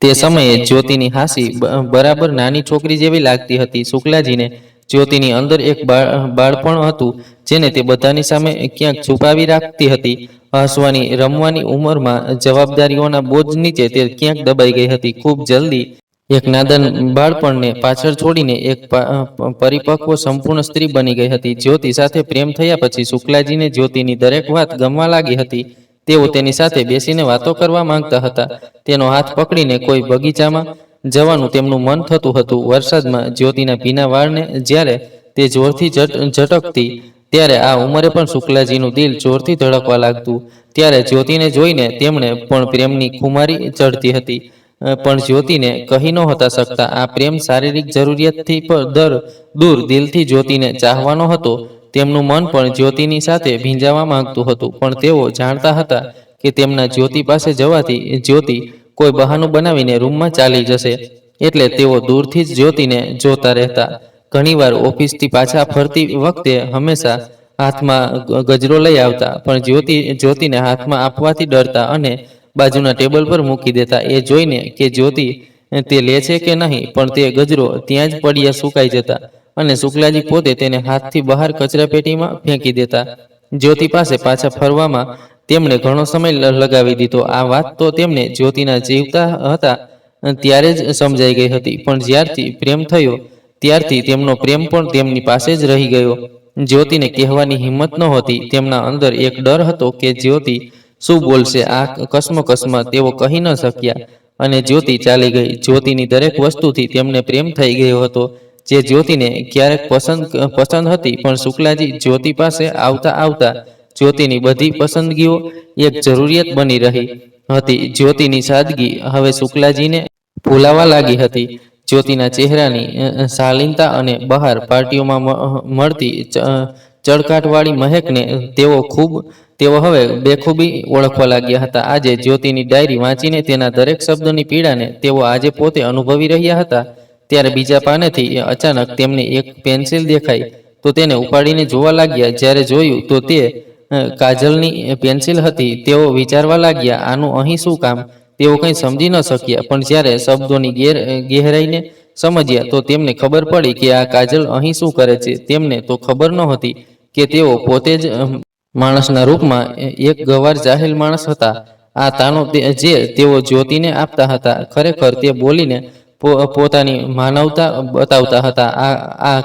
તે સમયે જ્યોતિની હાસી બરાબર નાની છોકરી જેવી લાગતી હતી. શુક્લાજીને જ્યોતિની અંદર એક બાળપણ હતું જેને તે બધાની સામે ક્યાંક છુપાવી રાખતી હતી. હસવાની, રમવાની ઉંમરમાં જવાબદારીઓના બોજ નીચે તે ક્યાંક દબાઈ ગઈ હતી. ખૂબ જલ્દી એક નાદાન બાળપણને પાછળ છોડીને એક પરિપક્વ સંપૂર્ણ સ્ત્રી બની ગઈ હતી. જ્યોતિ સાથે પ્રેમ થયા પછી શુક્લાજીને જ્યોતિની દરેક વાત ગમવા લાગી હતી. તેઓ તેની સાથે બેસીને વાતો કરવા માંગતા હતા. તેનો હાથ પકડીને કોઈ બગીચામાં જવાનું તેમનું મન થતું હતું. વરસાદમાં જ્યોતિના ભીના વાળને જ્યારે તે જોરથી ઝટકતી ત્યારે આ ઉંમરે પણ શુક્લાજીનું દિલ જોરથી ધડકવા લાગતું. ત્યારે જ્યોતિને જોઈને તેમણે પણ પ્રેમની ખુમારી ચડતી હતી. પણ જ્યોતિને કહી નહોતા શકતા. આ પ્રેમ શારીરિક જરૂરિયાતથી દૂર દિલથી જ્યોતિને ચાહવાનો હતો. તેમનું મન પણ જ્યોતિની સાથે ભીંજાવા માંગતું હતું. પણ તેઓ જાણતા હતા કે તેમના જ્યોતિ પાસે જવાથી જ્યોતિ કોઈ બહાનું બનાવીને રૂમમાં ચાલી જશે. એટલે તેઓ દૂરથી જ જ્યોતિને જોતા રહેતા. ઘણીવાર ઓફિસથી પાછા ફરતી વખતે હંમેશા હાથમાં ગજરો લઈ આવતા, પણ જ્યોતિને હાથમાં આપવાથી ડરતા અને બાજુના ટેબલ પર મૂકી દેતા. એ જોઈને કે જ્યોતિ તે લે છે કે નહીં, પણ તે ગજરો ત્યાં જ પડ્યા સુકાઈ જતા અને શુક્લાજી પોતે તેને હાથથી બહાર કચરાપેટીમાં ફેંકી દેતા. જ્યોતિ પાસે પાછા ફરવામાં તેમણે ઘણો સમય લગાવી દીધો. આ વાત તો તેમને જ્યોતિના જીવતા હતા ત્યારે જ સમજાઈ ગઈ હતી. પણ જ્યારથી પ્રેમ થયો ત્યારથી તેમનો પ્રેમ પણ તેમની પાસે જ રહી ગયો. જ્યોતિને કહેવાની હિંમત નહોતી. તેમના અંદર એક ડર હતો કે જ્યોતિ શું બોલશે. આ કસમકસમાં તેઓ કહી ન શક્યા અને જ્યોતિ ચાલી ગઈ. જ્યોતિની દરેક વસ્તુથી તેમને પ્રેમ થઈ ગયો હતો જે જ્યોતિને ક્યારેક પસંદ હતી. પણ શુક્લાજી જ્યોતિ પાસે આવતા જ્યોતિની બધી પસંદગીઓ એક જરૂરિયાત બની રહી હતી. જ્યોતિની સાદગી હવે શુક્લાજીને ભૂલાવા લાગી હતી. જ્યોતિના ચહેરાની શાલીનતા અને બહાર પાર્ટીઓમાં મળતી ચળકાટવાળી મહેકને તેઓ હવે બેખૂબી ઓળખવા લાગ્યા હતા. આજે જ્યોતિની ડાયરી વાંચીને તેના દરેક શબ્દની પીડાને તેઓ આજે પોતે અનુભવી રહ્યા હતા. ત્યારે બીજા પાનેથી અચાનક તેમને એક પેન્સિલ દેખાઈ તો તેને ઉપાડીને જોવા લાગ્યા. જ્યારે જોયું તો તે કાજલની પેન્સિલ હતી. તેઓ વિચારવા લાગ્યા, આનું અહીં શું કામ? તેઓ કંઈ સમજી ન શક્યા. પણ જ્યારે શબ્દોની ગહેરાઈને સમજ્યા તો તેમને ખબર પડી કે આ કાજલ અહીં શું કરે છે. તેમને તો ખબર નહોતી કે તેઓ પોતે જ માણસના રૂપમાં એક ગંવાર જાહેલ માણસ હતા. આ તાનો જે તેઓ જ્યોતિને આપતા હતા, ખરેખર તે બોલીને પોતાની માનવતા બતાવતા હતા. આ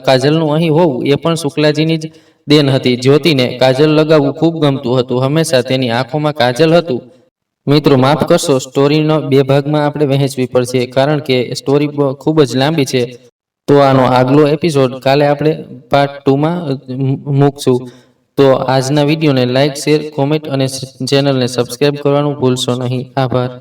કાજલનું અહીં હોવું એ પણ શુક્લાજીની જ દેન હતી. જ્યોતિને કાજલ લગાવવું ખૂબ ગમતું હતું. હંમેશા તેની આંખોમાં કાજલ હતું. મિત્રો માફ કરશો, સ્ટોરીનો 2 ભાગમાં આપણે વહેંચવી પડશે કારણ કે સ્ટોરી ખૂબ જ લાંબી છે. તો આનો આગલો એપિસોડ કાલે આપણે પાર્ટ 2માં મૂકશું. તો આજના વિડીયોને લાઇક, શેર, કોમેન્ટ અને ચેનલને સબસ્ક્રાઈબ કરવાનું ભૂલશો નહીં. આભાર.